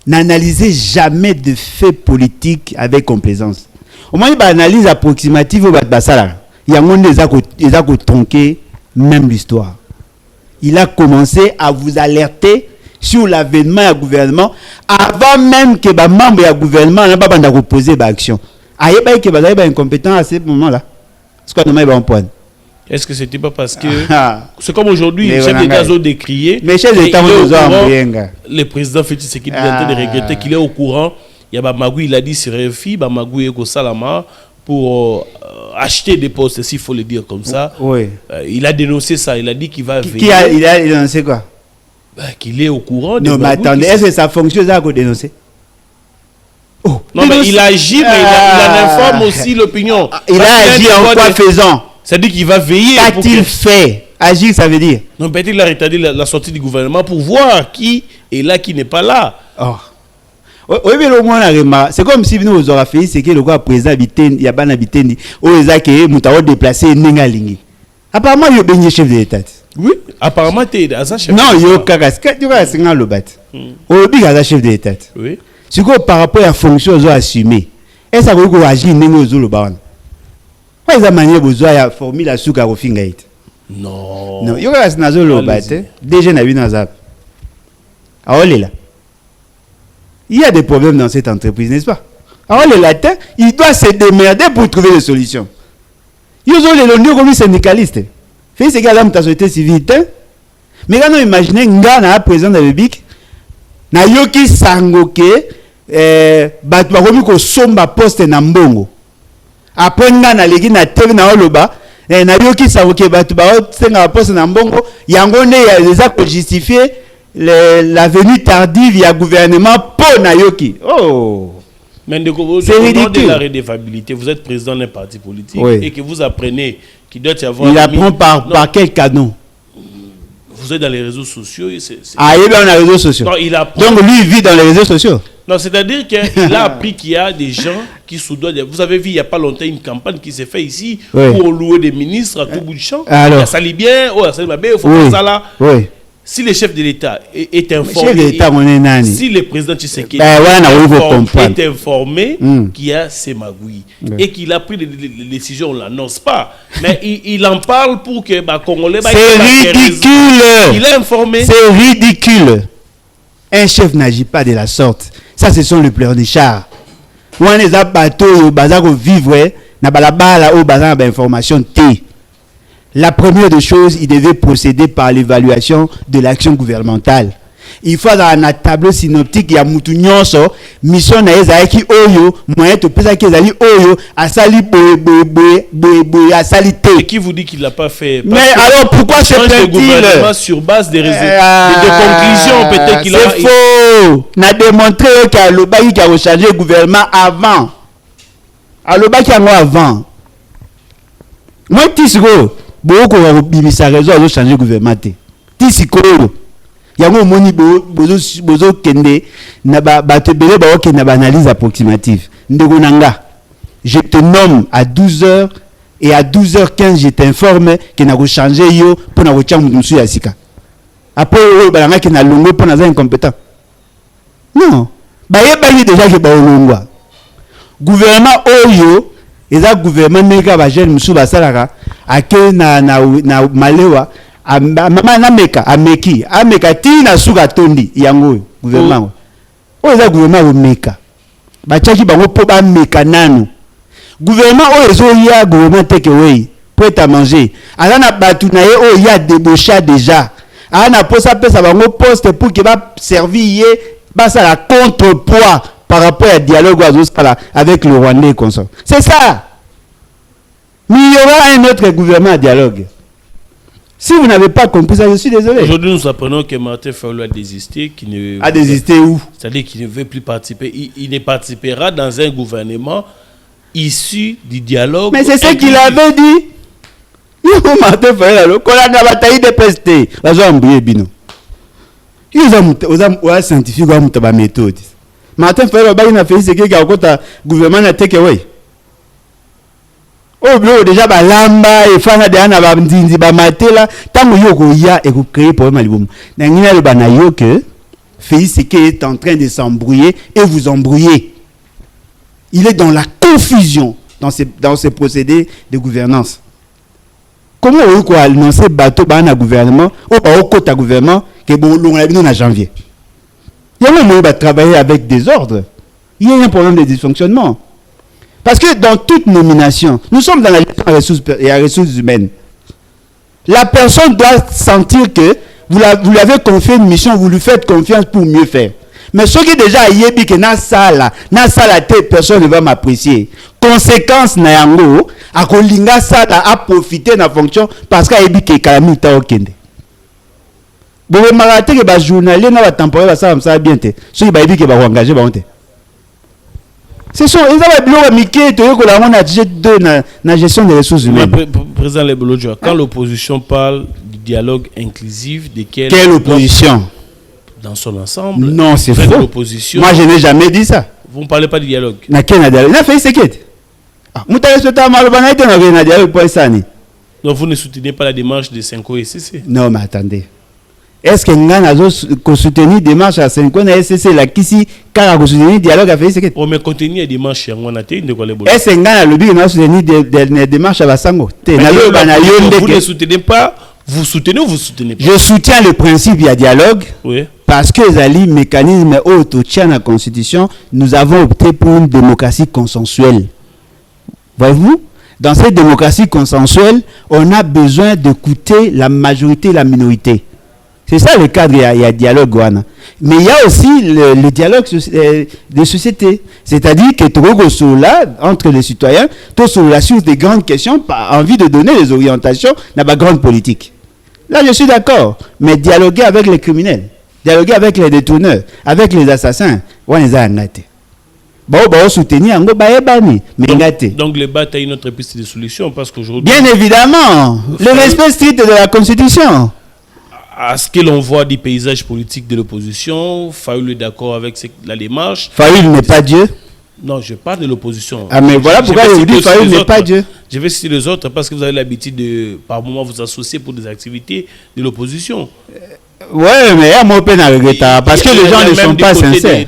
Speaker 1: N'analysez jamais de faits politiques avec complaisance. Au moins, il analyse approximative au Basala. Il y a un tronqué même l'histoire. Il a commencé à vous alerter sur l'avènement du gouvernement avant même que les membres du gouvernement n'aient pas reposé l'action. Il y a des incompétents à ce moment-là.
Speaker 2: Est-ce que c'était pas parce que c'est comme aujourd'hui, les chefs d'État ont décrié,
Speaker 1: mais chefs d'État
Speaker 2: le président Félix Tshisekedi est en train de regretter qu'il est au courant. Il y a Bamagou, il a dit sur RFI, Bamagou et Salama pour acheter des postes, s'il faut le dire comme ça.
Speaker 1: Oui.
Speaker 2: Il a dénoncé ça, il a dit qu'il va
Speaker 1: veiller. Il a dénoncé quoi?
Speaker 2: Qu'il est au courant.
Speaker 1: Non, mais attendez, est-ce que ça fonctionne ça qu'on dénoncer?
Speaker 2: Non, mais il agit, mais il informe aussi l'opinion.
Speaker 1: Il a agi en quoi faisant?
Speaker 2: C'est-à-dire qu'il va veiller.
Speaker 1: Qu'a-t-il fait? Agir, ça veut dire?
Speaker 2: Non, peut-être qu'il a retardé la sortie du gouvernement pour voir qui est là, qui n'est pas là.
Speaker 1: Oh. Oui, mais au moins, c'est comme si nous aurions fait ce que le président Bitendi, Yabana Bitendi, où ils ont déplacé Nengalingi. Apparemment, il y a un chef de l'État.
Speaker 2: Oui, apparemment, tu es un chef de l'État.
Speaker 1: Non, il y a un chef de l'État.
Speaker 2: Oui.
Speaker 1: C'est quoi par rapport à la fonction qu'ils ont assumée? Est-ce que vous agissez dans le baron? Ils ont manié besoin de formule à souka au fingait.
Speaker 2: Non.
Speaker 1: Non, il y a un le batte. Déjà, n'a vu dans zap. Alors, là. Il y a des problèmes dans cette entreprise, n'est-ce pas? Alors, les latins, il doit se démerder pour trouver des solutions. Ils ont les londres comme syndicalistes. Fait ce gars-là, la société civile. Mais quand on imagine un gars dans la présidence de la République, na yoki sangoke, batu bakomi ko somba poste na mbongo. Après nga na legi na teve na oloba, na yoki sangoke batu ba senga poste na mbongo, yango ne ya les actes justifier la venue tardive du gouvernement pour na yoki. Oh.
Speaker 2: Mais c'est ridicule. De la redevabilité, vous êtes président d'un parti politique et que vous apprenez qu'il doit y avoir.
Speaker 1: Il apprend par quel canon?
Speaker 2: Vous êtes dans les réseaux sociaux.
Speaker 1: Il est dans les réseaux sociaux.
Speaker 2: Non, il apprend.
Speaker 1: Donc lui, il vit dans les réseaux sociaux.
Speaker 2: Non, c'est-à-dire qu'il a appris qu'il y a des gens qui sous-doivent. Vous avez vu, il n'y a pas longtemps, une campagne qui s'est faite ici pour louer des ministres à tout bout de champ.
Speaker 1: Alors,
Speaker 2: il y a Sali bien, il y a Sali Mabé, il faut faire ça là.
Speaker 1: Oui.
Speaker 2: Si le chef de l'État est informé, si le président Tshisekedi est informé qu'il y a ces magouilles et qu'il a pris des décisions, on ne l'annonce pas, mais il en parle pour que les Congolais...
Speaker 1: C'est ridicule.
Speaker 2: Il est informé.
Speaker 1: C'est ridicule. Un chef n'agit pas de la sorte. Ça, ce sont les pleurnichards. On a des bateaux au bazar au vivre, na balabala au bazar d'information T. La première des choses, il devait procéder par l'évaluation de l'action gouvernementale. Il faut dans un tableau synoptique, il y a Moutounionso, mission na ezaki oyo, moyen to pesa ki ezali oyo, asali a sali te.
Speaker 2: Et qui vous dit qu'il l'a pas fait?
Speaker 1: Mais alors pourquoi se plaint-il?
Speaker 2: Sur base des conclusions, peut-être qu'il a...
Speaker 1: C'est faux. N'a démontré qu'il y a changé le gouvernement avant. Alors qui a avant. Moi, Tisgo, beaucoup de raison de changer le gouvernement. Tisiko. Il y a un moment où bozo kende na batebele ba ok na analyse approximative. Ndegonanga. Je te nomme à 12h et à 12h15 je t'informe que na changer yo pour na changa musu ya sika. Après balanga ki na longo pour na za incompétent. Non. Ba yebali déjà que ba olongwa. Gouvernement oyo eza gouvernement meka ba jeune musu basalaka ake na malewa mama na meka ameka tina suka tondi yango gouvernement o eza gouvernement o meka bachaki bango po ba meka nanu gouvernement o ezo ya gouvernement teke wey pour ta manger alana batu na ye o ya débauché déjà ana posa pesa bango poste pour que ba servir ba ça la contrepoids par rapport à dialogue avec le Rwandais comme ça. C'est ça. Mais il y aura un autre gouvernement à dialogue. Si vous n'avez pas compris ça, je suis désolé.
Speaker 2: Aujourd'hui, nous apprenons que Martin Fayulu a désisté.
Speaker 1: A désisté où?
Speaker 2: C'est-à-dire qu'il ne veut plus participer. Il ne participera dans un gouvernement issu du dialogue.
Speaker 1: Mais c'est ce qu'il avait dit. Martin Fayulu lo kola na bataille de peste bazo embrouiller bino aux scientifiques ou à méthode. Martin Fayulu ba ina fait ce que akota gouvernement na take away. Oh blo déjà ba lamba e fana de ana ba ndinzi ba matela tango yoko ya e ko créer problème à libom. Na ngina le bana yo que Félix Sekei est en train de s'embrouiller et vous embrouiller. Il est dans la confusion dans ces procédés de gouvernance. Comment on peut annoncer bateau dans gouvernement ou pas au côté gouvernement que bon l'on a vu en janvier. Il y a un moment où va travailler avec des ordres. Il y a un problème de dysfonctionnement. Parce que dans toute nomination, nous sommes dans la gestion des ressources humaines. La personne doit sentir que vous l'avez confié une mission, vous lui faites confiance pour mieux faire. Mais ce qui est déjà yébi que na sala personne ne va m'apprécier. Conséquence na yango a kolinga sala a profiter na fonction parce que yébi que kalami ta okende. Bon malate que ba journalier na ba temporaire ba ça bien te. Ceux qui ba yébi que ba engager ba honte. C'est ça, ils avaient bloqué Mickey to yoko la on a de na gestion des ressources humaines.
Speaker 2: Président Lebolojo, quand l'opposition parle du dialogue inclusif,
Speaker 1: quelle opposition?
Speaker 2: Dans son ensemble.
Speaker 1: Non, c'est faux. Moi, je n'ai jamais dit ça.
Speaker 2: Vous ne parlez pas du dialogue.
Speaker 1: Na quel dialogue? Na fait ce qu'il
Speaker 2: donc vous ne soutenez pas la démarche de 5 SCC?
Speaker 1: Non, mais attendez. Est-ce que nous avons soutenu la démarche à 5 SCC là qui car a soutenu le dialogue à fait ce qu'il?
Speaker 2: On me continue la démarche à moi naté de quoi les
Speaker 1: est-ce que nous avons soutenu des démarches à Basango?
Speaker 2: Vous ne soutenez pas. Vous soutenez ou vous soutenez pas?
Speaker 1: Je soutiens le principe il y a dialogue.
Speaker 2: Oui.
Speaker 1: Parce que les mécanismes autres tient la Constitution, nous avons opté pour une démocratie consensuelle. Voyez-vous? Dans cette démocratie consensuelle, on a besoin d'écouter la majorité et la minorité. C'est ça le cadre, il y a dialogue. Mais il y a aussi le dialogue de société. C'est-à-dire que tout là, entre les citoyens, tout sur la source des grandes questions, par envie de donner les orientations dans la grande politique. Là, je suis d'accord. Mais dialoguer avec les criminels, dialoguer avec les détourneurs, avec les assassins, on les a engagés. Bon, soutenir,
Speaker 2: donc le BAT a une autre piste de solution parce qu'aujourd'hui.
Speaker 1: Bien évidemment, le respect strict de la Constitution.
Speaker 2: À ce que l'on voit du paysage politique de l'opposition, Fayulu est d'accord avec la démarche.
Speaker 1: Fayulu n'est pas Dieu.
Speaker 2: Non, je parle de l'opposition.
Speaker 1: Ah, mais voilà pourquoi je vous dis Fayulu n'est pas Dieu.
Speaker 2: Je vais citer les autres parce que vous avez l'habitude de, par moment, vous associer pour des activités de l'opposition.
Speaker 1: Ouais, mais à mon peine à regretter parce que les gens ne sont pas sincères.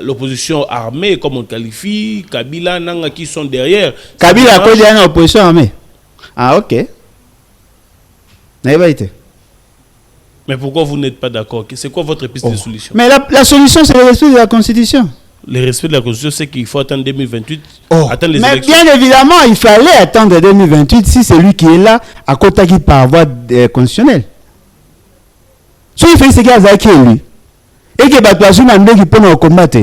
Speaker 2: L'opposition armée, comme on qualifie, Kabila, Nanga qui sont derrière.
Speaker 1: Kabila a cause d'une opposition armée. Ah, ok. N'a pas été.
Speaker 2: Mais pourquoi vous n'êtes pas d'accord? C'est quoi votre piste de solution?
Speaker 1: Mais la solution, c'est le respect de la Constitution.
Speaker 2: Le respect de la Constitution, c'est qu'il faut attendre 2028. Attendre les
Speaker 1: mais
Speaker 2: élections.
Speaker 1: Bien évidemment, il fallait attendre 2028 si c'est lui qui est là, à côté qui par voie constitutionnelle. Si il fait ce qu'il a qui est élu, et que Batouazou n'a pas qui peut combattre,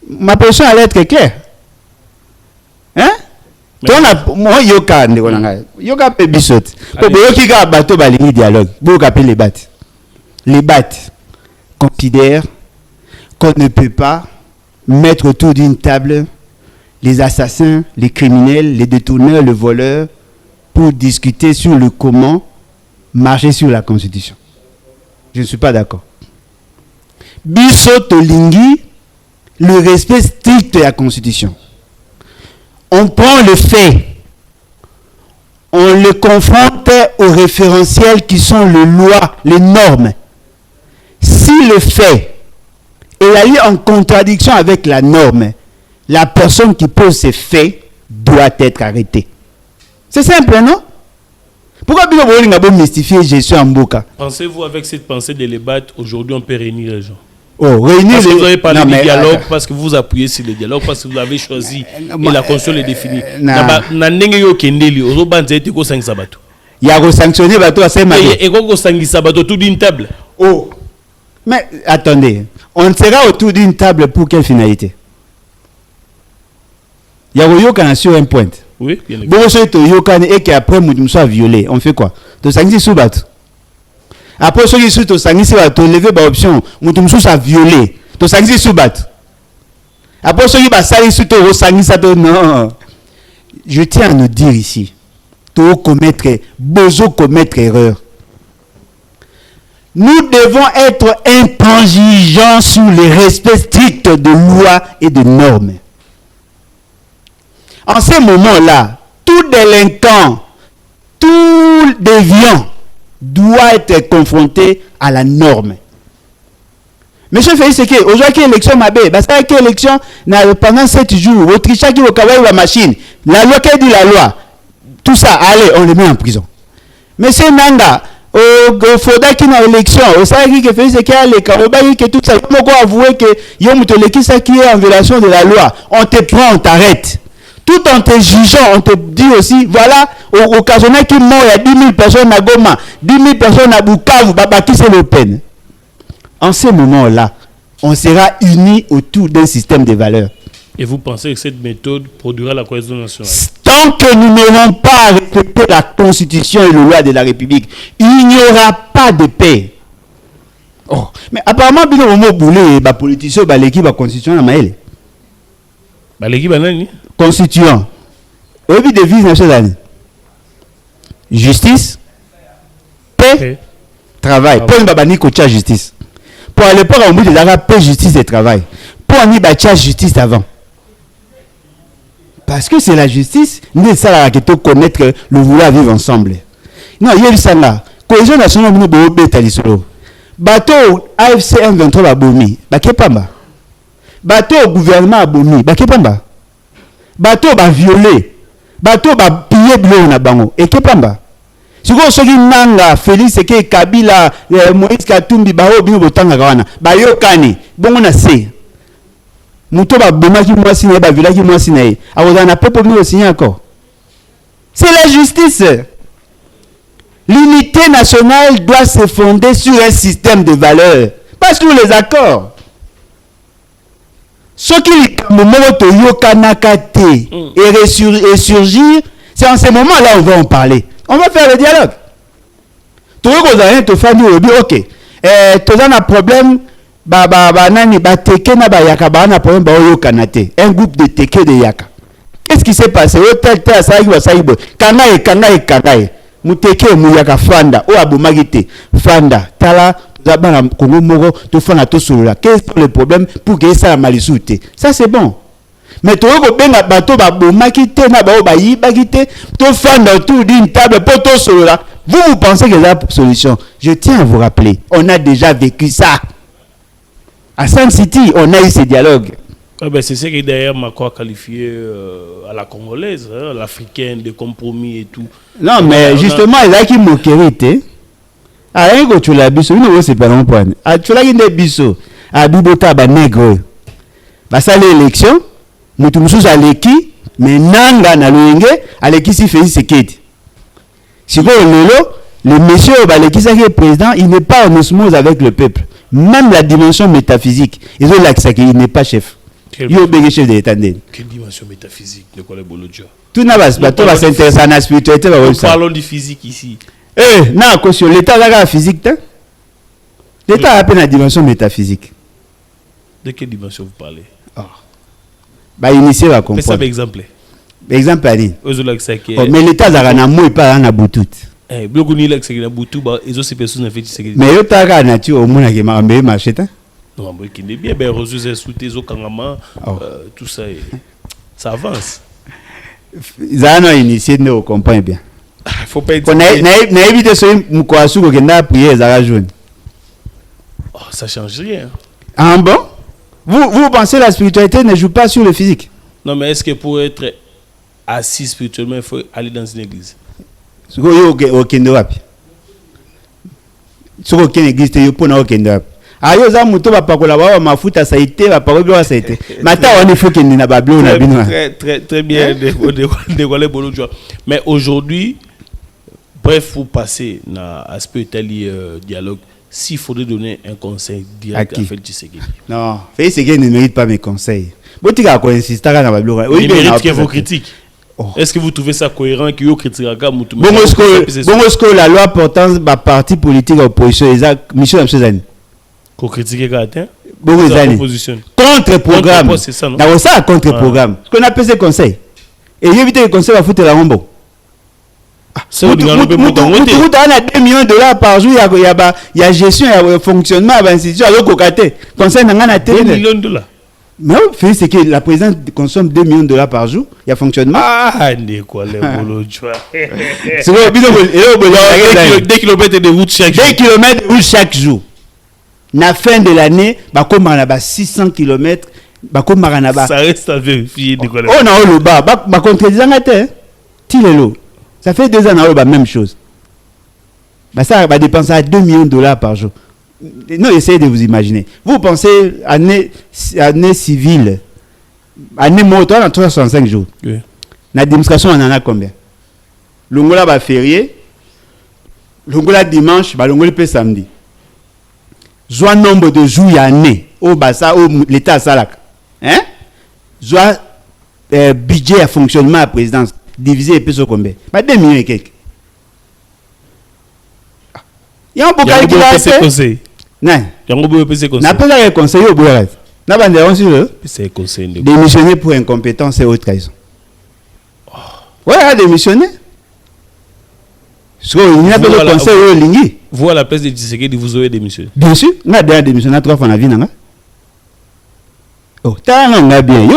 Speaker 1: ma position allait être claire. Hein? Moi, yoka pe bisot. Pour yoki ka bateau balingi dialogue. Pour qu'appelle les BAT. Les BAT considèrent qu'on ne peut pas mettre autour d'une table les assassins, les criminels, les détourneurs, les voleurs pour discuter sur le comment marcher sur la Constitution. Je ne suis pas d'accord. Bisot Tolingi, le respect strict de la Constitution. On prend le fait, on le confronte aux référentiels qui sont les lois, les normes. Si le fait est allé en contradiction avec la norme, la personne qui pose ces faits doit être arrêtée. C'est simple, non? Pourquoi vous mystifier gestion en Boka?
Speaker 2: Pensez-vous avec cette pensée de l'ébat, aujourd'hui on peut réunir les gens?
Speaker 1: Réunir
Speaker 2: parce que vous avez parlé du dialogue, parce que vous appuyez sur le dialogue, parce que vous avez choisi et la Constitution est définie. Il y a
Speaker 1: sanctionné bateau à
Speaker 2: Saint-Marie. Tout d'une table.
Speaker 1: Mais attendez, on sera autour d'une table pour quelle finalité? Il y a sur un point.
Speaker 2: Oui, bien
Speaker 1: évidemment. Et qu'après, nous soit violé. On fait quoi? De sanctionner sous bateau. Après, ceux qui sont au Sangisi, tu lever l'option, nous sommes à violer. Tu Sangisi sous bat. Après, ceux qui sont au Sangisi, non. Je tiens à nous dire ici commettre erreur. Nous devons être intransigeants sur le respect strict de lois et de normes. En ce moment-là, tout délinquant, tout déviant doit être confronté à la norme. Monsieur Félix Sekei, aujourd'hui, élection mabé, parce que l'élection, pendant 7 jours, Autriche qui va travailler la machine, la loi qui dit la loi, tout ça, allez, on le met en prison. Monsieur Nanga, au Foda qui n'a élection, au Sahari qui fait ce qu'il y a les Karobaï, que tout ça, il faut avouer que Yomutoleki, ça qui est en violation de la loi, on te prend, on t'arrête. Tout en te jugeant, on te dit aussi, voilà, au occasionnel qui mort, il y a 10 000 personnes à Goma, 10 000 personnes à Bukavu, qui c'est le peine. En ce moment-là, on sera unis autour d'un système de valeurs.
Speaker 2: Et vous pensez que cette méthode produira la cohésion nationale?
Speaker 1: Tant que nous n'aurons pas respecté la Constitution et les lois de la République, il n'y aura pas de paix. Oh, mais apparemment, il y a des boulets, les politiciens, l'équipe de la Constitution,
Speaker 2: l'équipe de
Speaker 1: Constituant. Au vu des vies nationales. Justice, paix, travail. Pour une babani coach justice. Pour aller pas au bout de la paix, justice et travail. Pour un ibacha justice avant. Parce que c'est la justice, nous ça qui te connaître le vouloir vivre ensemble. Non, il y a eu ça là. Cohésion nationale, nous devons bêta l'isolo. Bateau AFC M23 a bomi, bakepamba. Bateau gouvernement a bomi, bakepamba. Bateau ba violé. Bateau ba piller bleu na bango, ekepamba. Siko soki nanga Félix Sekei Kabila Moïse Katumbi bao bino botanga kawana. Ba yokani, bongo na se. Muto ba bomaki mwasi na ba vilaki mwasi na ye. Awozana pepo bino signer encore. C'est la justice. L'unité nationale doit se fonder sur un système de valeurs, pas sur les accords. Ce qui et surgir, c'est en ce moment-là on va en parler. On va faire le dialogue. Tout le monde a fait ok. Tu as un problème, un groupe de teke de yaka. Qu'est-ce qui s'est passé? Muteke muyaka fanda o abomagite fanda tala zabana kongo moko to fanda to solola. Quel est le problème pour que ça malisute? Ça c'est bon. Mais to ko benga bato ba bomakite na ba bayibagite to fanda autour d'une table pour to solola. Vous pensez que c'est la solution? Je tiens à vous rappeler, on a déjà vécu ça. À Sun City, on a eu ces dialogues.
Speaker 2: Ah ben c'est ce que d'ailleurs Macron a qualifié à la congolaise, hein, l'africaine, de compromis et tout.
Speaker 1: Non, mais justement, il a qui moquerité. Ah, un go tu l'as biso, nous c'est pas non point. Ah, tu l'as qui des biso. Ah, bibota ba nègre. Bah ça l'élection, mutu mususu aleki, mais nanga na loenge, aleki si Félix Sekei. Si vous le monsieur Baleki qui est président, il n'est pas en osmose avec le peuple. Même la dimension métaphysique, ils ont l'accès qu'il n'est pas chef. Il est obligé chef de l'État.
Speaker 2: Quelle dimension métaphysique de quoi les bolodja?
Speaker 1: Tout n'a pas s'intéresser à la spiritualité.
Speaker 2: Nous parlons du physique ici.
Speaker 1: Eh, non, caution, l'État a la physique. L'État a à peine la dimension métaphysique.
Speaker 2: De quelle dimension vous parlez?
Speaker 1: Bah, initier va comprendre.
Speaker 2: Fais ça par exemple.
Speaker 1: Exemple, allez. Mais l'État a un mot et pas un aboutout.
Speaker 2: Eh, bloc ni l'accès qui n'a boutou, bah, ils ont ces personnes en fait.
Speaker 1: Mais il y a un nature au monde qui m'a embêté marché.
Speaker 2: Non, mais qui n'est bien, ben, reçu ces sous-tes au Kangama, tout ça, ça avance.
Speaker 1: Ça n'a initié, nous comprenons bien.
Speaker 2: Il faut pas être.
Speaker 1: On a évité ce Moukoassou qui n'a prié, ça jaune.
Speaker 2: Ça change rien.
Speaker 1: Ah bon? Vous pensez que la spiritualité ne joue pas sur le physique?
Speaker 2: Non, mais est-ce que pour être assis spirituellement, il faut aller dans une église?
Speaker 1: Si vous avez aucune église, si vous avez aucune église, vous pouvez aucune église. Ayo za muto ba pakola ba mafuta saité ba parole ba saité mata on il faut qu'il n'y na ba blo na bino
Speaker 2: très bien de bolodjo. Mais aujourd'hui, bref, vous passez na aspect tali dialogue, s'il faudrait donner un conseil direct à Félix Tshisekedi.
Speaker 1: Non, Félix Tshisekedi ne mérite pas mes conseils. Botika ko insister na ba blo.
Speaker 2: Oui, il mérite que vos critiques. Est-ce que vous trouvez ça cohérent que vous critiquez Mutu?
Speaker 1: Bon, est-ce que la loi portant ma parti politique opposition exact Michel Amsezani
Speaker 2: qu'on critique Gatin
Speaker 1: contre-programme.
Speaker 2: C'est ça, non?
Speaker 1: D'abord ça, contre-programme. Ce qu'on appelle ces conseils. Et éviter les conseils à foutre la rombo.
Speaker 2: C'est le gouvernement peut
Speaker 1: monter. On a 2 millions de dollars par jour. Il y a gestion, il y a fonctionnement, il y a institution. Alors, Kokate, conseil n'a rien à
Speaker 2: 2 millions de dollars.
Speaker 1: Mais oui, c'est que la présidente consomme 2 millions de dollars par jour. Il y a fonctionnement.
Speaker 2: Ah, n'est quoi les bolos, tu vois.
Speaker 1: C'est bon,
Speaker 2: 2 kilomètres de route chaque jour.
Speaker 1: 2 kilomètres de route chaque jour. Na fin de l'année, comme on a 600 km,
Speaker 2: ça reste à vérifier.
Speaker 1: On a le bas, contre les angatés, ça fait 2 ans, on a la même chose. Ça va dépenser à 2 millions de dollars par jour. Non, essayez de vous imaginer. Vous pensez année civile, année morte, on a 365 jours.
Speaker 2: Oui.
Speaker 1: La démonstration, on en a combien? L'ongola va férié, l'ongola dimanche, l'ongola peut samedi. Soit nombre de jours y a année, au bassa, au l'État à Salak. Hein? Soit budget à fonctionnement à la présidence, divisé et peu sur combien? 2 millions et quelques. Il y a un peu de conseil. Non. Il y a un peu de conseil. Il n'y a pas de conseil au bout. Il y a un conseil. Démissionner pour incompétence et haute trahison. Oui, il a démissionné. Il n'y a pas de conseil au Lingui.
Speaker 2: Vous, à la place de Tshisekedi, vous aurez démissionné.
Speaker 1: Bien sûr. On a déjà démissionné 3 fois dans la vie. Oh, t'as un bien.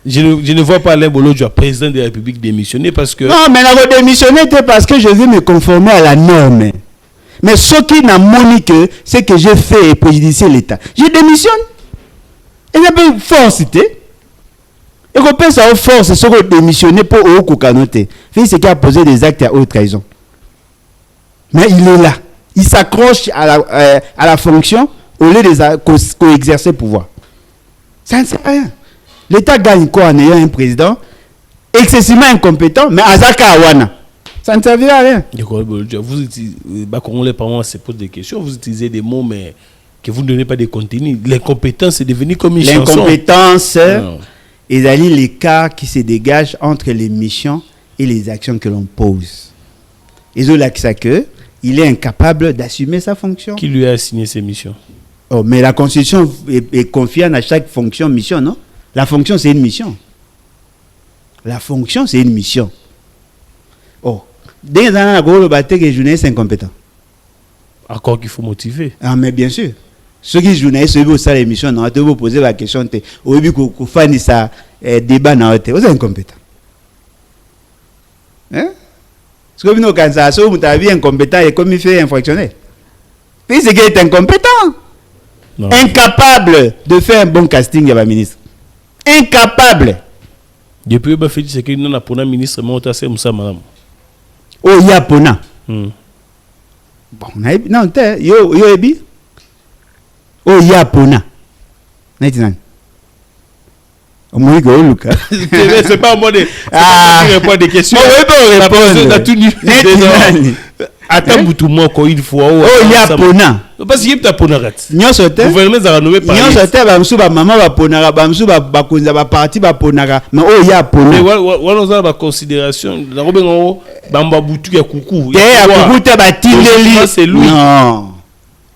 Speaker 2: Je ne vois pas Alain Bolodjoa, président de la République, démissionner parce que...
Speaker 1: Non, mais la démissionner parce que je veux me conformer à la norme. Mais ce qui n'a monique, c'est que j'ai fait et préjudicier l'État. Je démissionne. Et il y a pas force. Et qu'on pense à force, c'est ce qu'on démissionner pour au Koukanoté. C'est qui a posé des actes à haute trahison. Mais il est là. Il s'accroche à la fonction au lieu de exercer le pouvoir. Ça ne sert à rien. L'État gagne quoi en ayant un président excessivement incompétent, mais Azaka Awana. Ça ne servira à rien.
Speaker 2: Vous utilisez, Congolais par moment se pose des questions, vous utilisez des mots, mais que vous ne donnez pas de contenu. L'incompétence est devenue comme une chanson.
Speaker 1: L'incompétence, et l'écart qui se dégage entre les missions et les actions que l'on pose. Et il est incapable d'assumer sa fonction.
Speaker 2: Qui lui a assigné ses missions?
Speaker 1: Oh, mais la Constitution est confiée à chaque fonction, mission, non? La fonction, c'est une mission. La fonction, c'est une mission. Oh, dès que le journaliste est incompétent.
Speaker 2: Encore qu'il faut motiver.
Speaker 1: Ah, mais bien sûr. Ceux qui journalistes, ils ça l'émission, non, ils vont poser la question, au début, qu'on fasse ça débat, non, vous êtes incompétent. Hein? Parce que quand ça, vous avez incompétent et comme il fait infractionner. Puis c'est qu'il est incompétent. Non. Incapable de faire un bon casting à la ministre. Incapable.
Speaker 2: Depuis que c'est que nous avons un ministre, mais on a fait Moussa Madame.
Speaker 1: Oh, il y a Pona. Bon, non, yo ebi. Oh, il y a Pona. N'est-ce pas?
Speaker 2: C'est pas moi de répondre des questions. Attends, tout le monde, une fois.
Speaker 1: Oh, il y a Pona.
Speaker 2: Parce qu'il y a Pona.
Speaker 1: Nyon sote.
Speaker 2: Gouvernement a nommé par.
Speaker 1: Nyon sote, bamsou ba maman ba Pona, bamsou ba konza ba parti ba Pona. Mais oh, il y a Pona.
Speaker 2: Mais on a une considération. La robe en bamba boutu ya coucou.
Speaker 1: C'est lui. Non.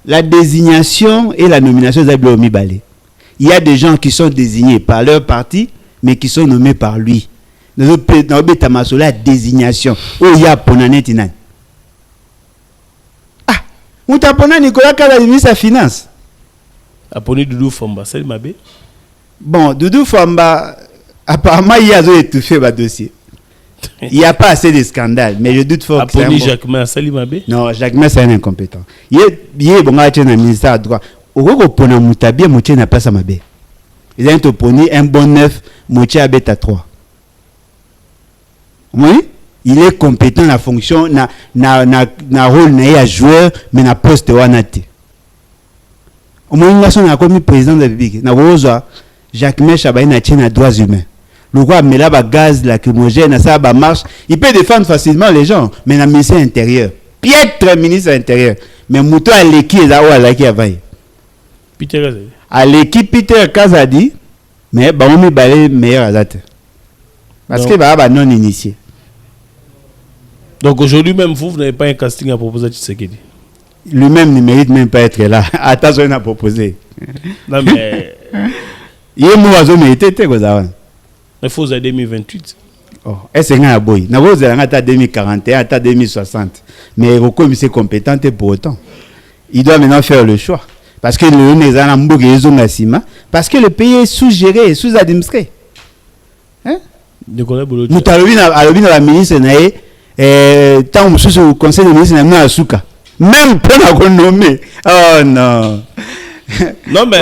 Speaker 1: La désignation et la nomination d'Ablomi Balé. Il y a des gens qui sont désignés par leur parti, mais qui sont nommés par lui. Dans la désignation. Oh, il y a Ponanetinan. Ah, on t'a pris Nicolas Kala, ministre de la Finance.
Speaker 2: Appelé Doudou Famba, c'est Mabé.
Speaker 1: Bon, Doudou Famba, apparemment, il y a étouffé le dossier. Il n'y a pas assez de scandales, mais je doute fort que c'est un
Speaker 2: bon... Jacques Massali Mabé.
Speaker 1: Non, Jacques Massali c'est un incompétent. Il est bon à un ministère à droit. Au gros pour un moutabia, Moutier n'a pas sa Mabé. Ils ont opposé un bon 9, Moutier à bêta 3. Oui, il est compétent dans la fonction, na rôle, na joueur, mais na poste ou anate. Au moins, il a commis président de la République. Na Rosa, Jacques Massali n'a pas droits humains. Le roi met là gaz lacrymogène, ça marche. Il peut défendre facilement les gens, mais la ministre intérieur. Piètre ministre intérieur. Mais Mouto à l'équipe, qui a vaillé.
Speaker 2: Peter Kazadi.
Speaker 1: À l'équipe, Peter Kazadi, mais on met balé meilleur à date. Parce que bah non initié.
Speaker 2: Donc aujourd'hui même, vous n'avez pas un casting à proposer à Tshisekedi.
Speaker 1: Lui-même ne mérite même pas être là. Attention, il a proposé.
Speaker 2: Non mais.
Speaker 1: Il est mort à mérité, quoi ça.
Speaker 2: Il faut à 2028.
Speaker 1: Oh, est-ce qu'il y a un boy? Nous avons à 2041, à 2060. Mais Roko est compétent pour autant. Il doit maintenant faire le choix. Parce que parce que le pays est sous-géré, sous-administré. Hein? Nous avons la ministre, tant que le conseil de ministre n'a pas Souka. Même pas la nommer. Oh non.
Speaker 2: Non, mais.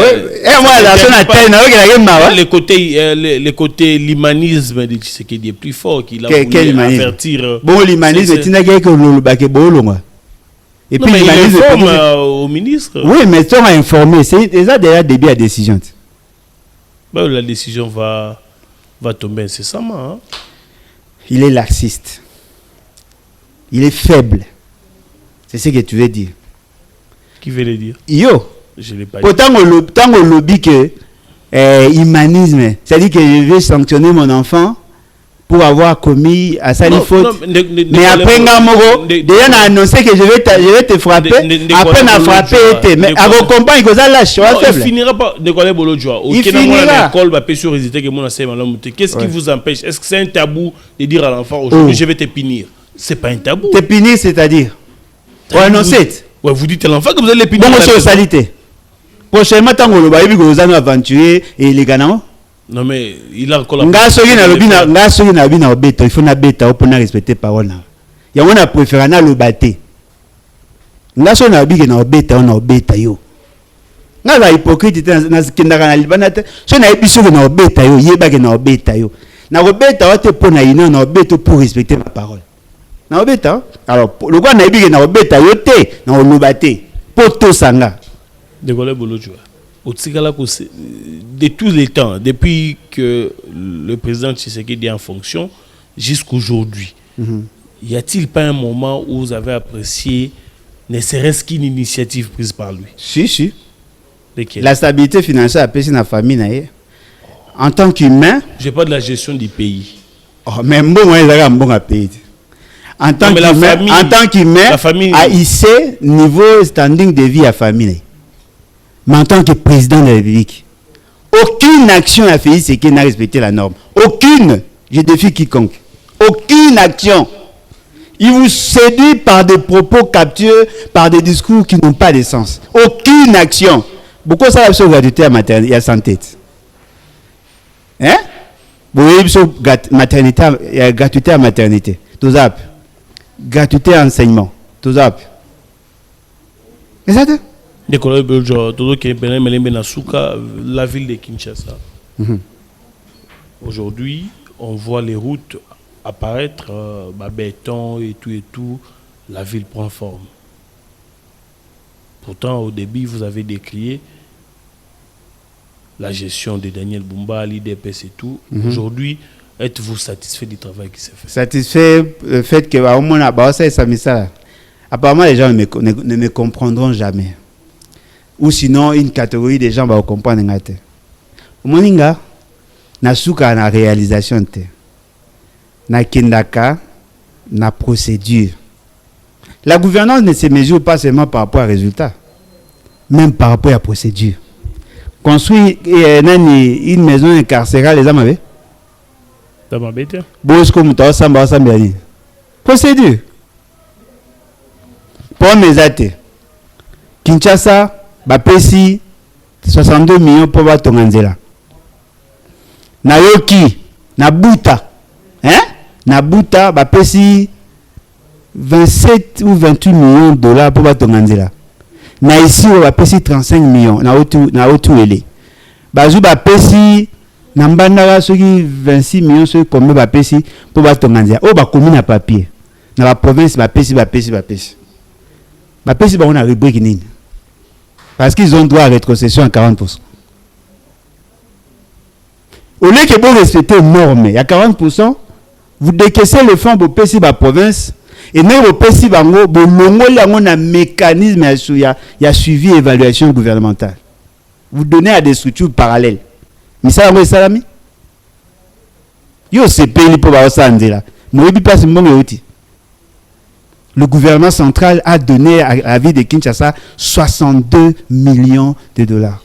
Speaker 2: Le côté l'humanisme de Tshisekedi est plus fort qu'il a voulu avertir.
Speaker 1: Bon, l'humanisme, c'est un gars qui et
Speaker 2: puis il informe au ministre.
Speaker 1: Oui, mais tu as informé. C'est déjà début à décision.
Speaker 2: Ben, la décision va tomber incessamment. Hein?
Speaker 1: Il est laxiste. Il est faible. C'est ce que tu veux dire.
Speaker 2: Qui veut le dire?
Speaker 1: Yo.
Speaker 2: Je l'ai pas dit.
Speaker 1: Pourtant, au lobby que humanisme, c'est-à-dire que je vais sanctionner mon enfant pour avoir commis à sa faute. Mais après, déjà, on a annoncé que je vais te frapper. Après, on a frappé. Mais à vos compagnons, ils ont lâché.
Speaker 2: Il finira pas de coller Bolo Joa. Il finira. Qu'est-ce qui vous empêche? Est-ce que c'est un tabou de dire à l'enfant aujourd'hui, je vais te punir? C'est pas un tabou.
Speaker 1: Te punir, c'est-à-dire? Ou annoncer?
Speaker 2: Ouais, vous dites à l'enfant que vous allez le punir.
Speaker 1: Bon, monsieur, salité. Prochainement, tant que vous allez aventurer et les gagnants.
Speaker 2: Non, mais il a encore
Speaker 1: la il faut bêta pour respecter parole. Il y a un préféré na le batté. Ngaso na bige na bêta on bêta yo. Na la hypocrite na kindaka na libanate. So na ebiso na bêta yo, yeba ke na bêta yo. Na bêta o te pona ina na bêta pour respecter ma parole. Na bêta. Alors le quoi na bige na bêta yo te na le batté. Poto sanga.
Speaker 2: De quoi le bolo joie. De tous les temps, depuis que le président Tshisekedi est en fonction jusqu'aujourd'hui, y a-t-il pas un moment où vous avez apprécié ne serait-ce qu'une initiative prise par lui?
Speaker 1: Si. La stabilité financière a pris la famille. En tant qu'humain...
Speaker 2: Je parle de la gestion du pays.
Speaker 1: Oh, mais bon, il y a un bon pays. En tant qu'humain, a hissé niveau standing de vie à famille. Mais en tant que président de la République, aucune action a fait ce qui n'a respecté la norme. Aucune. Je défie quiconque. Aucune action. Il vous séduit par des propos captieux, par des discours qui n'ont pas de sens. Aucune action. Beaucoup ça sur gratuité à maternité, à santé. Hein? Vous voyez sur gratuité à maternité. Tout ça. Gratuité à enseignement. Tout ça. C'est ça?
Speaker 2: La ville de Kinshasa. Aujourd'hui, on voit les routes apparaître, béton et tout, la ville prend forme. Pourtant, au début, vous avez décrié la gestion de Daniel Bumba, l'IDPS et tout. Aujourd'hui, êtes-vous satisfait du travail qui s'est fait?
Speaker 1: Satisfait le fait que apparemment les gens ne me comprendront jamais. Ou sinon une catégorie de gens va comprendre ngate. Moninga na suka na réalisation te. Na kindaka na procédure. La gouvernance ne se mesure pas seulement par rapport à résultat, même par rapport à la procédure. Construire une maison carcérale, les hommes avaient procédure. Pour mes athées, Kinshasa, Bapesi, 62 millions pour Batonganzela. Nayoki, Nabuta, Nabuta, Bapesi, 27 ou 28 millions de dollars pour Batonganzela. Na ici, on va payer 35 millions. Na otu ele. Bazou va payer Nambandara soki 26 millions soki combien va payer pour Batonganzela. Oh ba commune à papier. Na la province va payer. Ba payer ba on a rubrique nini. Parce qu'ils ont droit à rétrocession à 40%. Au lieu que vous respectez les normes, il y a 40%, vous décaissez le fonds pour payer la province. Et même au PSI Bango, il y a un mécanisme, il y a suivi évaluation gouvernementale. Vous donnez à des structures parallèles. Mais ça, c'est salami. Yo c'est payé pour ça là. Le gouvernement central a donné à la ville de Kinshasa 62 millions de dollars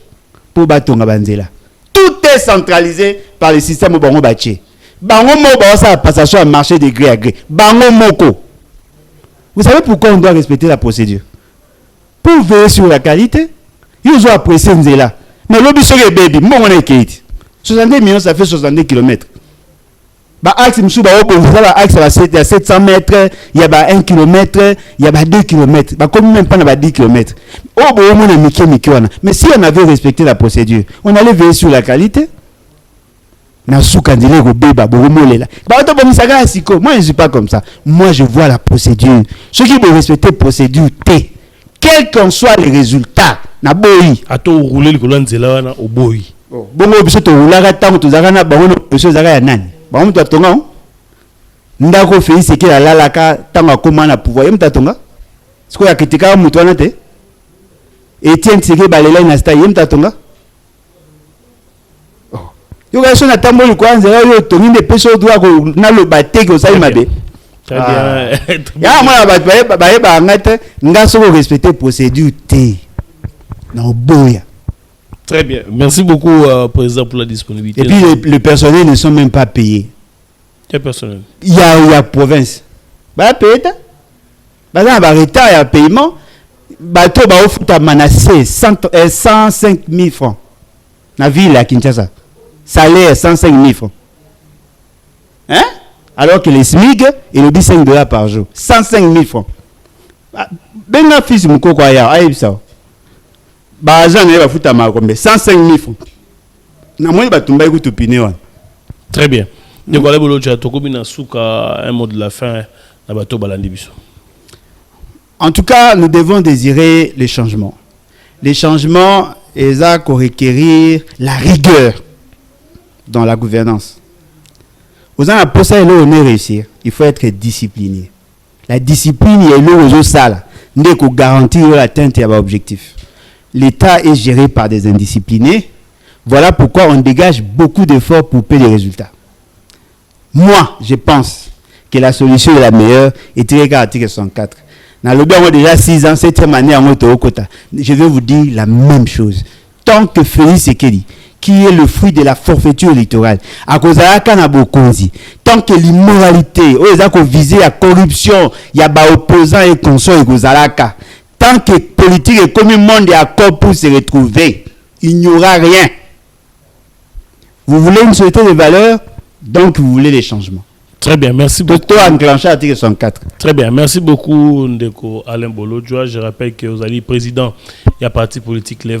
Speaker 1: pour Batonga Banzela. Tout décentralisé par le système Bango Baché. Bango Moko, ça a passation à marché de gré à gré. Bango Moko. Vous savez pourquoi on doit respecter la procédure? Pour veiller sur la qualité. Ils ont apprécié Nzela. Mais l'objet sur les bébés, moi on est Kate. 62 millions, ça fait 62 km. Axe, axe à 700 mètres, il y a 1 km, il y a 2 km. Comme même pas 10 km. Mais si on avait respecté la procédure, on allait veiller sur la qualité. Moi, je ne suis pas comme ça. Moi, je vois la procédure. Ceux qui veulent respecter la procédure, quels qu'en soient les résultats, na boyi.
Speaker 2: Ato rouler le colon Nzela na oboyi.
Speaker 1: Bongo biso to rouler tango to zakana bango biso zakaya nani. Bango to tonga. Ndako fei seki la lalaka tango akoma na pouvoir. Yem tatonga. Siko ya kritika mutu wana te. Etienne seki balela na sta yem tatonga. Yo ga so na tambo li kwa Nzela yo tongi de peso droit ko na lo bateke osali mabe.
Speaker 2: Très bien.
Speaker 1: Ya moi ba ngate nga so respecter procédure te. Non, boya.
Speaker 2: Très bien. Merci beaucoup, Président, pour la disponibilité.
Speaker 1: Et puis, le personnel ne sont même pas payés.
Speaker 2: Quel personnel?
Speaker 1: Il y a province. Bah, paye. Bah, là, bah, retard, il y a paiement. Bah, toi, bah, offre ta manassé 105 000 francs. La ville à Kinshasa. Salaire 105 000 francs. Hein? Alors que les SMIG, il dit $5 par jour. 105 000 francs. Ben, la fils, mon coco, aïe, ça. Bah, j'en ai 105 000 francs.
Speaker 2: Très bien. Un mot de la fin.
Speaker 1: En tout cas, nous devons désirer les changements. Les changements, ils vont requérir la rigueur dans la gouvernance. Aux gens pour ça, réussir. Il faut être discipliné. La discipline, il est aux salles. Nous devons garantir l'atteinte de l'objectif. L'État est géré par des indisciplinés. Voilà pourquoi on dégage beaucoup d'efforts pour payer les résultats. Moi, je pense que la solution est la meilleure et tirée à l'article 64. Dans le bien, déjà 6 ans, 7e année en Oto-Okota. Je vais vous dire la même chose. Tant que Félix Sekeli, qui est le fruit de la forfaiture électorale, à cause de la Kanabokonzi, tant que l'immoralité, visé la corruption, il y a des opposants et consorts et Gozalaka. Tant que politique et comme le monde est accord pour se retrouver, il n'y aura rien. Vous voulez une société de valeurs, donc vous voulez les changements.
Speaker 2: Très bien, merci beaucoup.
Speaker 1: Toto enclenché article 104.
Speaker 2: Très bien, merci beaucoup Ndeko Alain Bolodjoa. Je rappelle que vous allez président, il y a parti politique Les